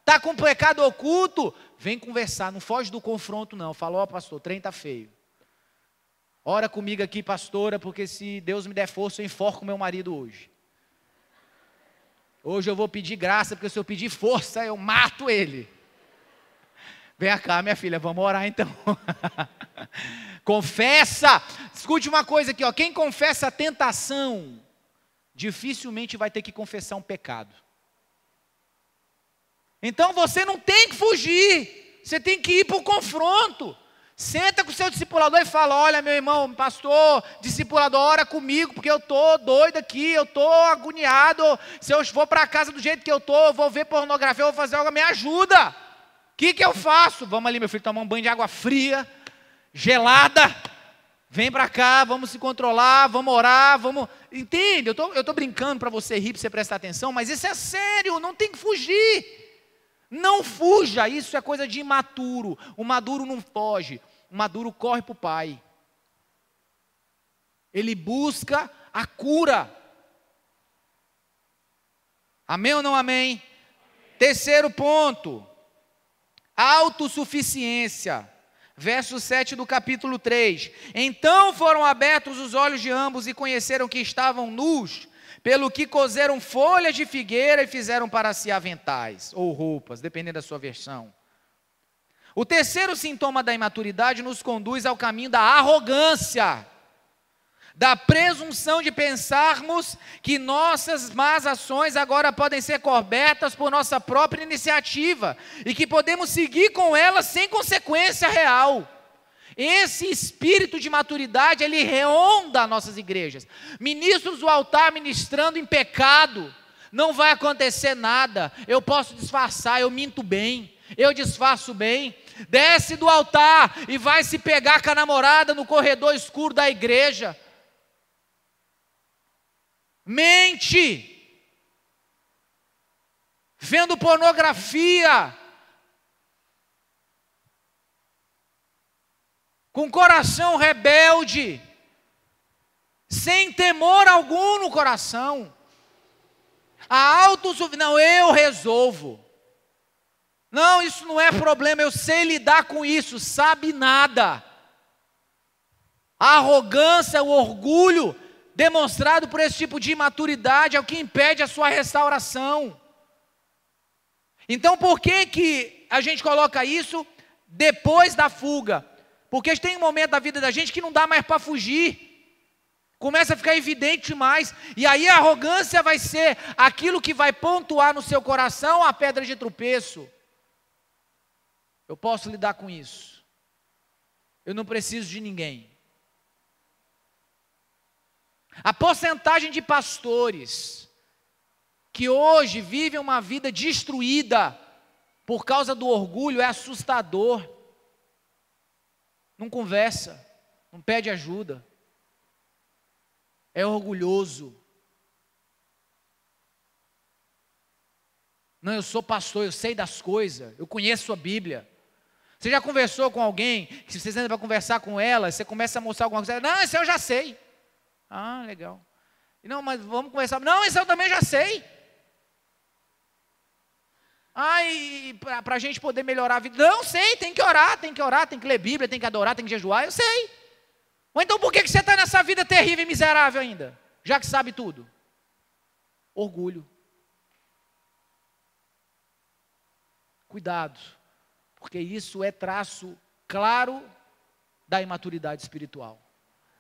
Está com pecado oculto? Vem conversar, não foge do confronto não. Fala, pastor, o trem está feio. Ora comigo aqui, pastora, porque se Deus me der força, eu enforco meu marido hoje. Hoje eu vou pedir graça, porque se eu pedir força, eu mato ele. Vem cá, minha filha, vamos orar então. Confessa. Escute uma coisa aqui, quem confessa a tentação, dificilmente vai ter que confessar um pecado. Então você não tem que fugir, você tem que ir para o confronto. Senta com o seu discipulador e fala, olha meu irmão, pastor, discipulador, ora comigo, porque eu estou doido aqui, eu estou agoniado, se eu for para casa do jeito que eu estou, eu vou ver pornografia, eu vou fazer algo, me ajuda. O que eu faço? Vamos ali, meu filho, tomar um banho de água fria, gelada, vem para cá, vamos se controlar, vamos orar, vamos... Entende? Eu estou brincando para você rir, para você prestar atenção, mas isso é sério, não tem que fugir. Não fuja, isso é coisa de imaturo. O maduro não foge, o maduro corre para o pai. Ele busca a cura. Amém ou não amém? Terceiro ponto. Autossuficiência. verso 7 do capítulo 3. Então foram abertos os olhos de ambos e conheceram que estavam nus, pelo que coseram folhas de figueira e fizeram para si aventais, ou roupas, dependendo da sua versão. O terceiro sintoma da imaturidade nos conduz ao caminho da arrogância, da presunção de pensarmos que nossas más ações agora podem ser cobertas por nossa própria iniciativa e que podemos seguir com elas sem consequência real. Esse espírito de maturidade, ele reonda nossas igrejas. Ministros do altar ministrando em pecado, não vai acontecer nada, eu posso disfarçar, eu minto bem, eu disfarço bem. Desce do altar e vai se pegar com a namorada no corredor escuro da igreja. Mente, vendo pornografia, com coração rebelde, sem temor algum no coração, não, eu resolvo, não, isso não é problema, eu sei lidar com isso, sabe nada. A arrogância, o orgulho demonstrado por esse tipo de imaturidade é o que impede a sua restauração. Então por que a gente coloca isso depois da fuga? Porque tem um momento da vida da gente que não dá mais para fugir, começa a ficar evidente demais, e aí a arrogância vai ser aquilo que vai pontuar no seu coração a pedra de tropeço. Eu posso lidar com isso, eu não preciso de ninguém. A porcentagem de pastores que hoje vivem uma vida destruída por causa do orgulho é assustador. Não conversa, não pede ajuda, é orgulhoso. Não, eu sou pastor, eu sei das coisas, eu conheço a Bíblia. Você já conversou com alguém, que se você vai conversar com ela, você começa a mostrar alguma coisa, não, isso eu já sei. Ah, legal. Não, mas vamos conversar. Não, isso eu também já sei. E para a gente poder melhorar a vida. Não, sei, tem que orar, tem que ler Bíblia, tem que adorar, tem que jejuar, eu sei. Ou então por que você está nessa vida terrível e miserável ainda? Já que sabe tudo. Orgulho. Cuidado, porque isso é traço claro da imaturidade espiritual.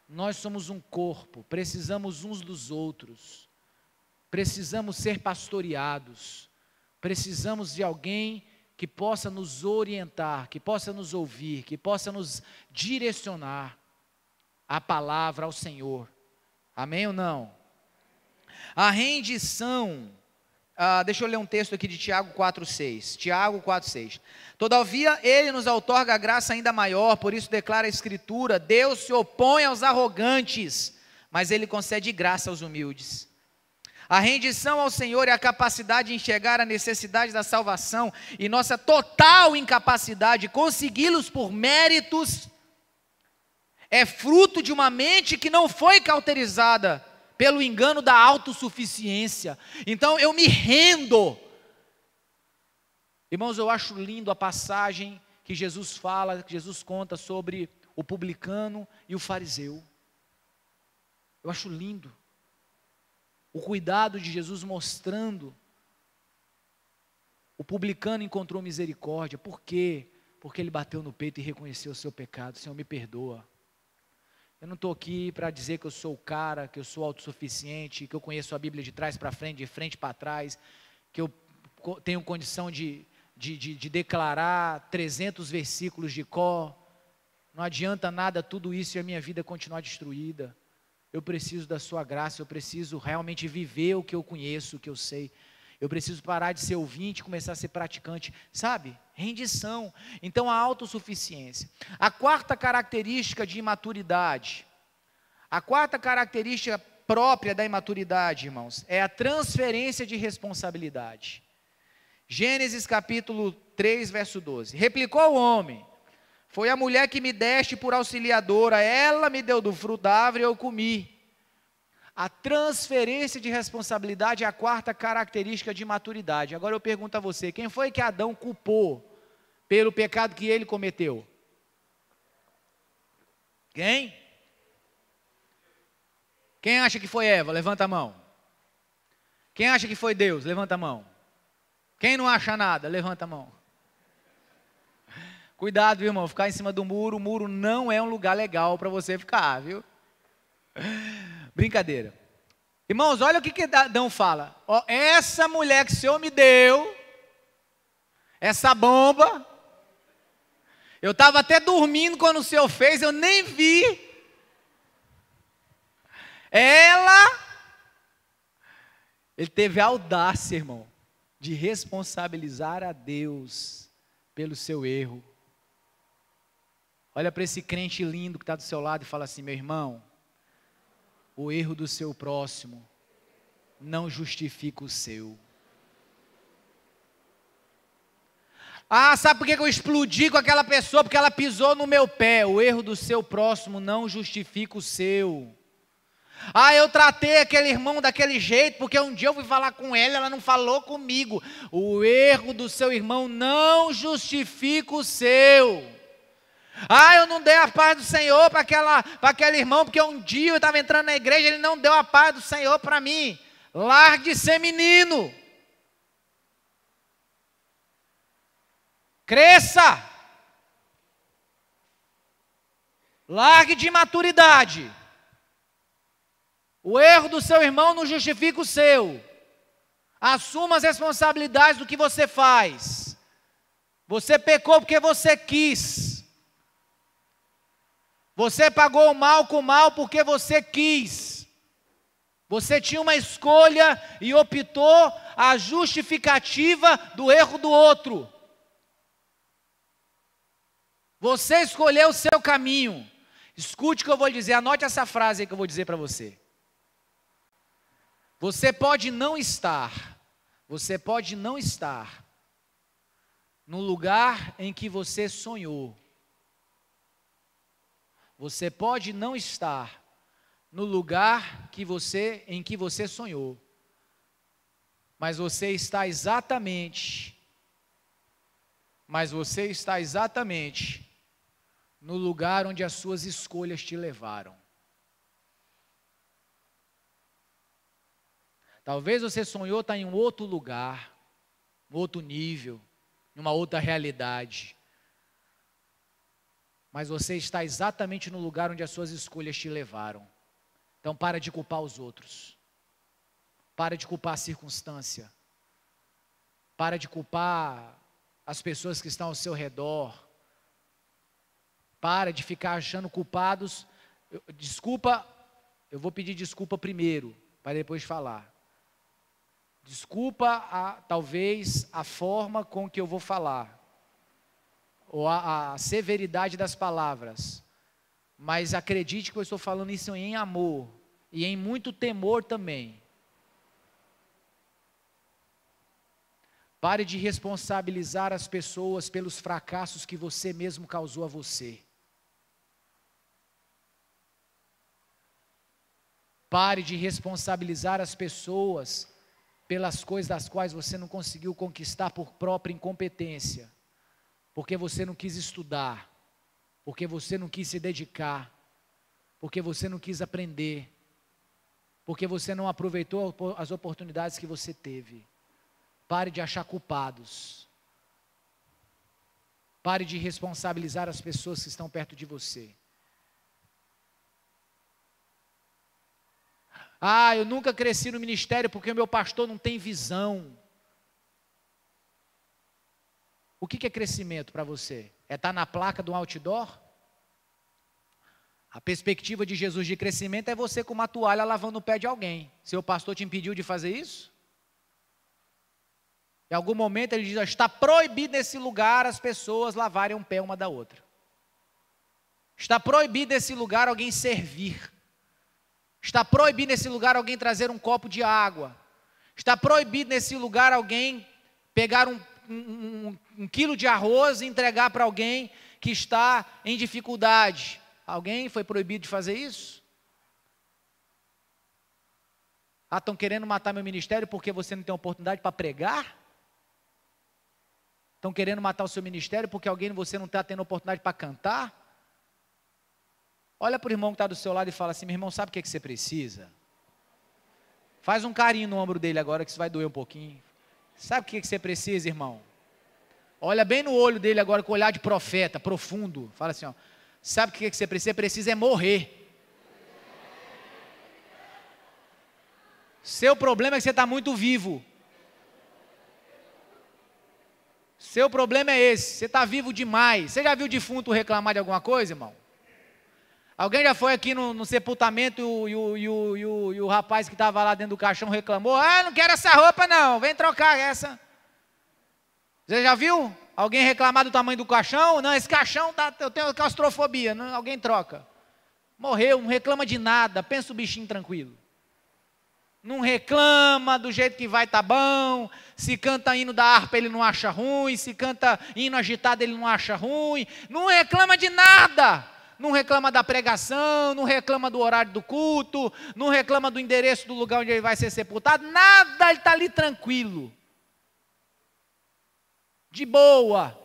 Nós somos um corpo, precisamos uns dos outros, precisamos ser pastoreados, precisamos de alguém que possa nos orientar, que possa nos ouvir, que possa nos direcionar a palavra ao Senhor. Amém ou não? A rendição, deixa eu ler um texto aqui de Tiago 4,6. Tiago 4,6. Todavia, ele nos outorga a graça ainda maior, por isso declara a Escritura: Deus se opõe aos arrogantes, mas ele concede graça aos humildes. A rendição ao Senhor é a capacidade de enxergar a necessidade da salvação e nossa total incapacidade de consegui-los por méritos, é fruto de uma mente que não foi cauterizada pelo engano da autossuficiência. Então eu me rendo. Irmãos, eu acho lindo a passagem que Jesus fala, que Jesus conta sobre o publicano e o fariseu. Eu acho lindo o cuidado de Jesus mostrando. O publicano encontrou misericórdia. Por quê? Porque ele bateu no peito e reconheceu o seu pecado. Senhor, me perdoa. Eu não estou aqui para dizer que eu sou o cara, que eu sou autossuficiente, que eu conheço a Bíblia de trás para frente, de frente para trás, que eu tenho condição de declarar 300 versículos de cor. Não adianta nada tudo isso e a minha vida continuar destruída. Eu preciso da sua graça, eu preciso realmente viver o que eu conheço, o que eu sei. Eu preciso parar de ser ouvinte e começar a ser praticante, sabe? Rendição. Então a autossuficiência. A quarta característica de imaturidade, a quarta característica própria da imaturidade, irmãos, é a transferência de responsabilidade. Gênesis capítulo 3, verso 12. Replicou o homem: foi a mulher que me deste por auxiliadora, ela me deu do fruto da árvore e eu comi. A transferência de responsabilidade é a quarta característica de maturidade. Agora eu pergunto a você, quem foi que Adão culpou pelo pecado que ele cometeu? Quem? Quem acha que foi Eva? Levanta a mão. Quem acha que foi Deus? Levanta a mão. Quem não acha nada? Levanta a mão. Cuidado, viu, irmão? Ficar em cima do muro. O muro não é um lugar legal para você ficar, viu? Brincadeira. Irmãos, olha o que Adão fala. Ó, essa mulher que o Senhor me deu, essa bomba, eu estava até dormindo quando o Senhor fez, eu nem vi. Ele teve a audácia, irmão, de responsabilizar a Deus pelo seu erro. Olha para esse crente lindo que está do seu lado e fala assim: meu irmão, o erro do seu próximo não justifica o seu. Ah, sabe por que eu explodi com aquela pessoa? Porque ela pisou no meu pé. O erro do seu próximo não justifica o seu. Ah, eu tratei aquele irmão daquele jeito, porque um dia eu fui falar com ela não falou comigo. O erro do seu irmão não justifica o seu. Ah, eu não dei a paz do Senhor para aquele irmão, porque um dia eu estava entrando na igreja, ele não deu a paz do Senhor para mim. Largue de ser menino. Cresça. Largue de imaturidade. O erro do seu irmão não justifica o seu. Assuma as responsabilidades do que você faz. Você pecou porque você quis. Você pagou o mal com o mal porque você quis. Você tinha uma escolha e optou a justificativa do erro do outro. Você escolheu o seu caminho. Escute o que eu vou dizer, anote essa frase aí que eu vou dizer para você. Você pode não estar no lugar em que você sonhou. Você pode não estar no lugar em que você sonhou. Mas você está exatamente no lugar onde as suas escolhas te levaram. Talvez você sonhou estar em um outro lugar, um outro nível, em uma outra realidade. Mas você está exatamente no lugar onde as suas escolhas te levaram. Então para de culpar os outros. Para de culpar a circunstância. Para de culpar as pessoas que estão ao seu redor. Para de ficar achando culpados. Eu vou pedir desculpa primeiro, para depois falar. Desculpa talvez a forma com que eu vou falar, ou a severidade das palavras, mas acredite que eu estou falando isso em amor, e em muito temor também. Pare de responsabilizar as pessoas pelos fracassos que você mesmo causou a você. Pare de responsabilizar as pessoas pelas coisas das quais você não conseguiu conquistar por própria incompetência, porque você não quis estudar, porque você não quis se dedicar, porque você não quis aprender, porque você não aproveitou as oportunidades que você teve. Pare de achar culpados. Pare de responsabilizar as pessoas que estão perto de você. Ah, eu nunca cresci no ministério porque o meu pastor não tem visão. O que é crescimento para você? É estar na placa do outdoor? A perspectiva de Jesus de crescimento é você com uma toalha lavando o pé de alguém. Seu pastor te impediu de fazer isso? Em algum momento ele diz: está proibido nesse lugar as pessoas lavarem um pé uma da outra. Está proibido nesse lugar alguém servir. Está proibido nesse lugar alguém trazer um copo de água. Está proibido nesse lugar alguém pegar um quilo de arroz e entregar para alguém que está em dificuldade. Alguém foi proibido de fazer isso? Ah, estão querendo matar meu ministério porque você não tem oportunidade para pregar? Estão querendo matar o seu ministério porque você não está tendo oportunidade para cantar? Olha para o irmão que está do seu lado e fala assim: meu irmão, sabe o que você precisa? Faz um carinho no ombro dele agora, que isso vai doer um pouquinho. Sabe o que você precisa, irmão? Olha bem no olho dele agora, com o olhar de profeta, profundo. Fala assim, ó, sabe o que você precisa? Você precisa é morrer. Seu problema é que você está muito vivo. Seu problema é esse, você está vivo demais. Você já viu defunto reclamar de alguma coisa, irmão? Alguém já foi aqui no sepultamento e o rapaz que estava lá dentro do caixão reclamou: ah, não quero essa roupa não, vem trocar essa. Você já viu alguém reclamar do tamanho do caixão? Não, esse caixão, eu tenho claustrofobia, não, alguém troca. Morreu, não reclama de nada, pensa o bichinho tranquilo. Não reclama do jeito que vai, tá bom. Se canta hino da harpa ele não acha ruim, se canta hino agitado ele não acha ruim. Não reclama de nada. Não reclama da pregação, não reclama do horário do culto, não reclama do endereço do lugar onde ele vai ser sepultado, nada, ele está ali tranquilo, de boa.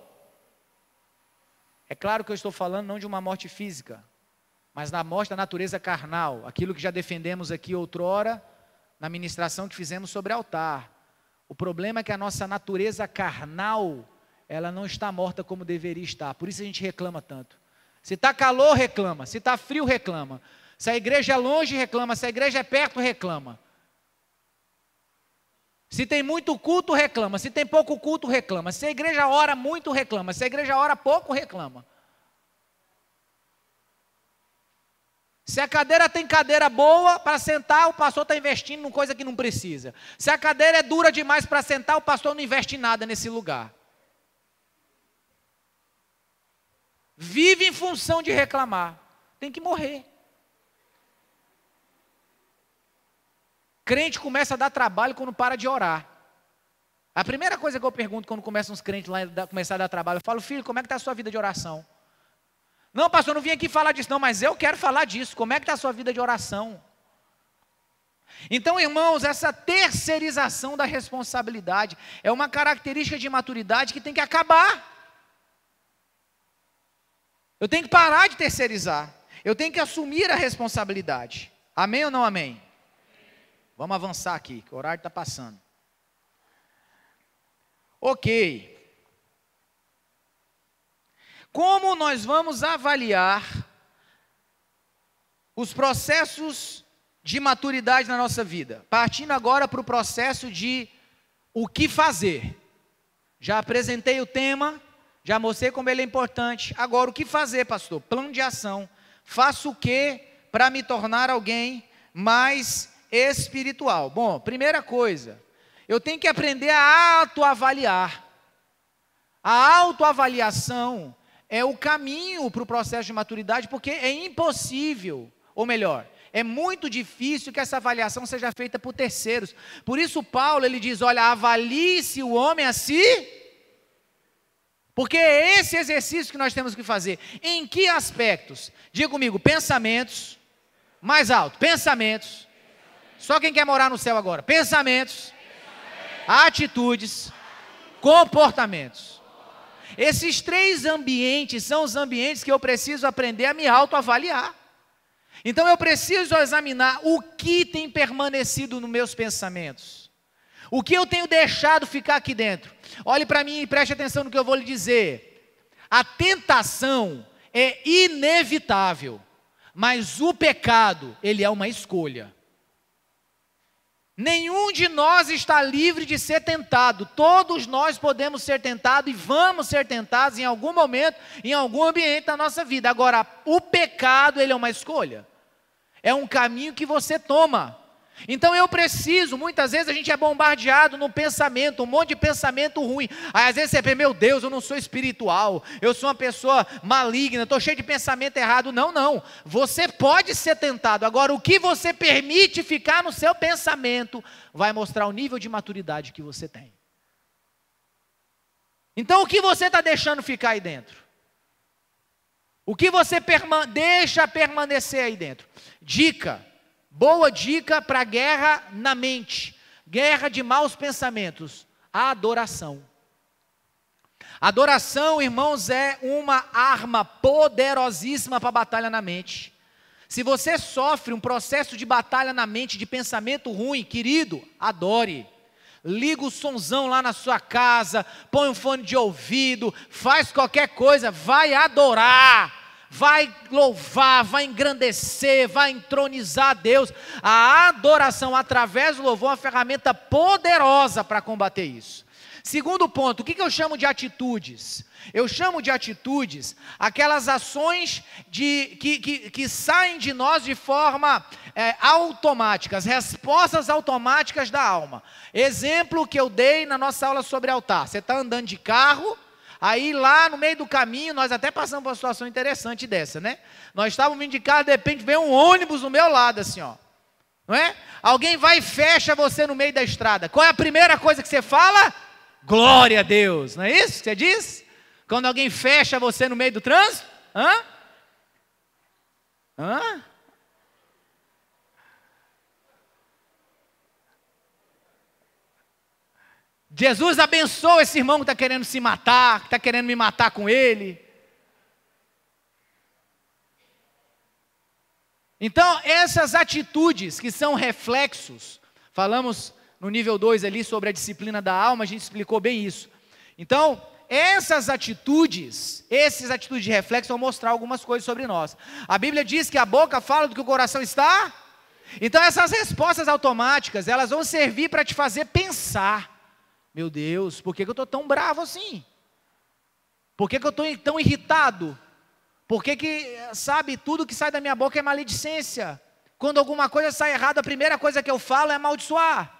É claro que eu estou falando não de uma morte física, mas da morte da natureza carnal, aquilo que já defendemos aqui outrora, na ministração que fizemos sobre altar. O problema é que a nossa natureza carnal, ela não está morta como deveria estar, por isso a gente reclama tanto. Se está calor, reclama. Se está frio, reclama. Se a igreja é longe, reclama. Se a igreja é perto, reclama. Se tem muito culto, reclama. Se tem pouco culto, reclama. Se a igreja ora muito, reclama. Se a igreja ora pouco, reclama. Se a cadeira tem cadeira boa para sentar, o pastor está investindo em coisa que não precisa. Se a cadeira é dura demais para sentar, o pastor não investe em nada nesse lugar. Vive em função de reclamar. Tem que morrer. Crente começa a dar trabalho quando para de orar. A primeira coisa que eu pergunto quando começam uns crentes lá a começar a dar trabalho, eu falo: filho, como é que está a sua vida de oração? Não, pastor, eu não vim aqui falar disso não, mas eu quero falar disso. Como é que está a sua vida de oração? Então, irmãos, essa terceirização da responsabilidade é uma característica de maturidade que tem que acabar. Eu tenho que parar de terceirizar. Eu tenho que assumir a responsabilidade. Amém ou não amém? Vamos avançar aqui, que o horário está passando. Ok. Como nós vamos avaliar os processos de maturidade na nossa vida? Partindo agora para o processo de o que fazer. Já apresentei o tema. Já mostrei como ele é importante. Agora, o que fazer, pastor? Plano de ação. Faço o que para me tornar alguém mais espiritual? Bom, primeira coisa, eu tenho que aprender a autoavaliar. A autoavaliação é o caminho para o processo de maturidade, porque é impossível, ou melhor, é muito difícil que essa avaliação seja feita por terceiros. Por isso Paulo, ele diz: olha, avalie-se o homem a si. Porque é esse exercício que nós temos que fazer. Em que aspectos? Diga comigo: pensamentos. Mais alto: pensamentos. Só quem quer morar no céu agora. Pensamentos. Atitudes. Comportamentos. Esses três ambientes são os ambientes que eu preciso aprender a me autoavaliar. Então eu preciso examinar o que tem permanecido nos meus pensamentos. O que eu tenho deixado ficar aqui dentro? Olhe para mim e preste atenção no que eu vou lhe dizer. A tentação é inevitável, mas o pecado, ele é uma escolha. Nenhum de nós está livre de ser tentado. Todos nós podemos ser tentados e vamos ser tentados em algum momento, em algum ambiente da nossa vida. Agora, o pecado, ele é uma escolha. É um caminho que você toma. Então eu preciso, muitas vezes a gente é bombardeado no pensamento, um monte de pensamento ruim. Aí às vezes você pensa: meu Deus, eu não sou espiritual, eu sou uma pessoa maligna, estou cheio de pensamento errado. Não, não, você pode ser tentado. Agora, o que você permite ficar no seu pensamento vai mostrar o nível de maturidade que você tem. Então o que você está deixando ficar aí dentro? O que você deixa permanecer aí dentro? Dica. Boa dica para guerra na mente, guerra de maus pensamentos: a adoração. Adoração, irmãos, é uma arma poderosíssima para a batalha na mente. Se você sofre um processo de batalha na mente, de pensamento ruim, querido, adore. Liga o sonzão lá na sua casa, põe um fone de ouvido, faz qualquer coisa, vai adorar, vai louvar, vai engrandecer, vai entronizar a Deus. A adoração através do louvor é uma ferramenta poderosa para combater isso. Segundo ponto, o que eu chamo de atitudes? Eu chamo de atitudes aquelas ações que saem de nós de forma automática, as respostas automáticas da alma. Exemplo que eu dei na nossa aula sobre altar. Você está andando de carro, aí lá no meio do caminho, nós até passamos por uma situação interessante dessa, né? Nós estávamos vindo de carro, de repente vem um ônibus do meu lado assim, ó. Não é? Alguém vai e fecha você no meio da estrada. Qual é a primeira coisa que você fala? Glória a Deus, não é isso que você diz? Quando alguém fecha você no meio do trânsito? Jesus abençoa esse irmão que está querendo se matar, que está querendo me matar com ele. Então, essas atitudes que são reflexos, falamos no nível 2 ali sobre a disciplina da alma, a gente explicou bem isso. Então, essas atitudes de reflexo vão mostrar algumas coisas sobre nós. A Bíblia diz que a boca fala do que o coração está. Então, essas respostas automáticas, elas vão servir para te fazer pensar. Meu Deus, por que eu estou tão bravo assim? Por que eu estou tão irritado? Por que, sabe, tudo que sai da minha boca é maledicência? Quando alguma coisa sai errada, a primeira coisa que eu falo é amaldiçoar.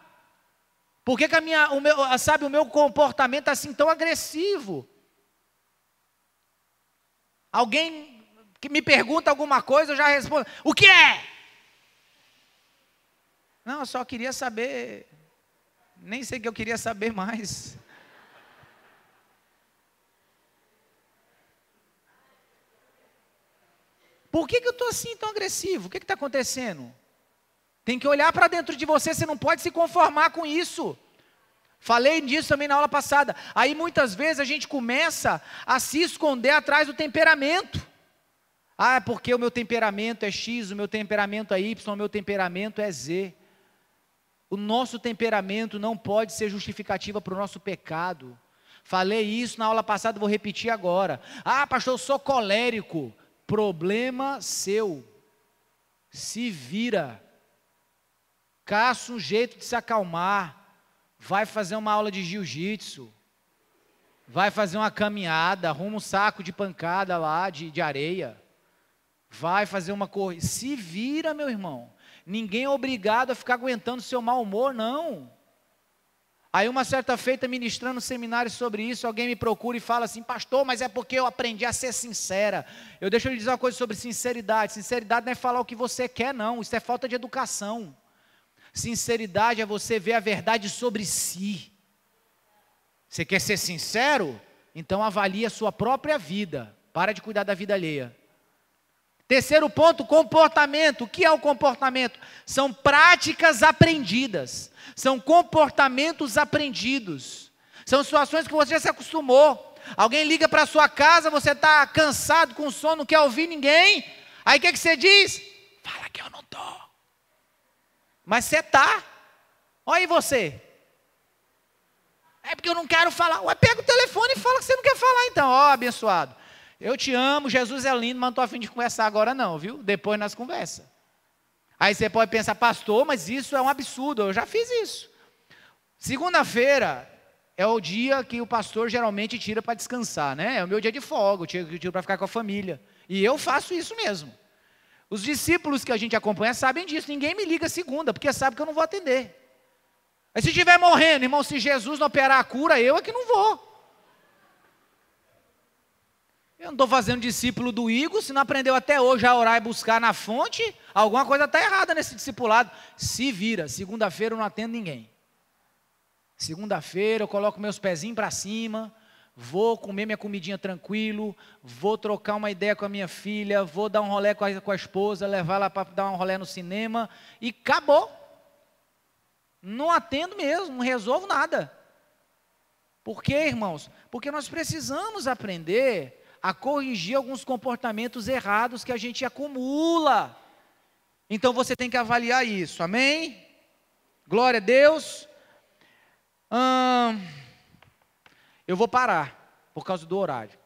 Por que o meu comportamento é assim tão agressivo? Alguém que me pergunta alguma coisa, eu já respondo, o que é? Não, eu só queria saber, nem sei o que eu queria saber mais. Por que eu estou assim tão agressivo? O que está acontecendo? Tem que olhar para dentro de você, você não pode se conformar com isso. Falei disso também na aula passada. Aí muitas vezes a gente começa a se esconder atrás do temperamento. Ah, porque o meu temperamento é X, o meu temperamento é Y, o meu temperamento é Z. O nosso temperamento não pode ser justificativa para o nosso pecado. Falei isso na aula passada, vou repetir agora. Ah, pastor, eu sou colérico. Problema seu. Se vira. Caça um jeito de se acalmar. Vai fazer uma aula de jiu-jitsu. Vai fazer uma caminhada. Arruma um saco de pancada lá, de areia. Vai fazer uma corrida. Se vira, meu irmão. Ninguém é obrigado a ficar aguentando seu mau humor, não. Aí uma certa feita, ministrando um seminário sobre isso, alguém me procura e fala assim, pastor, mas é porque eu aprendi a ser sincera. Deixa eu lhe dizer uma coisa sobre sinceridade. Sinceridade não é falar o que você quer, não. Isso é falta de educação. Sinceridade é você ver a verdade sobre si. Você quer ser sincero? Então avalie a sua própria vida. Para de cuidar da vida alheia. Terceiro ponto, comportamento. O que é o comportamento? São práticas aprendidas. São comportamentos aprendidos. São situações que você já se acostumou. Alguém liga para a sua casa, você está cansado, com sono, não quer ouvir ninguém. Aí o que você diz? Fala que eu não estou. Mas você está. Olha aí você. É porque eu não quero falar. Ué, pega o telefone e fala que você não quer falar então. Ó, abençoado. Eu te amo, Jesus é lindo, mas não estou a fim de conversar agora não, viu? Depois nós conversamos. Aí você pode pensar, pastor, mas isso é um absurdo, eu já fiz isso. Segunda-feira é o dia que o pastor geralmente tira para descansar, né? É o meu dia de folga, eu tiro para ficar com a família. E eu faço isso mesmo. Os discípulos que a gente acompanha sabem disso, ninguém me liga segunda, porque sabe que eu não vou atender. Aí se estiver morrendo, irmão, se Jesus não operar a cura, eu é que não vou. Eu não estou fazendo discípulo do Igor, se não aprendeu até hoje a orar e buscar na fonte, alguma coisa está errada nesse discipulado. Se vira, segunda-feira eu não atendo ninguém. Segunda-feira eu coloco meus pezinhos para cima, vou comer minha comidinha tranquilo, vou trocar uma ideia com a minha filha, vou dar um rolê com a esposa, levar ela para dar um rolê no cinema e acabou. Não atendo mesmo, não resolvo nada. Por quê, irmãos? Porque nós precisamos aprender a corrigir alguns comportamentos errados que a gente acumula. Então você tem que avaliar isso, amém? Glória a Deus. Eu vou parar, por causa do horário.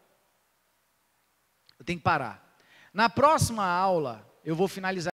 Eu tenho que parar. Na próxima aula, eu vou finalizar.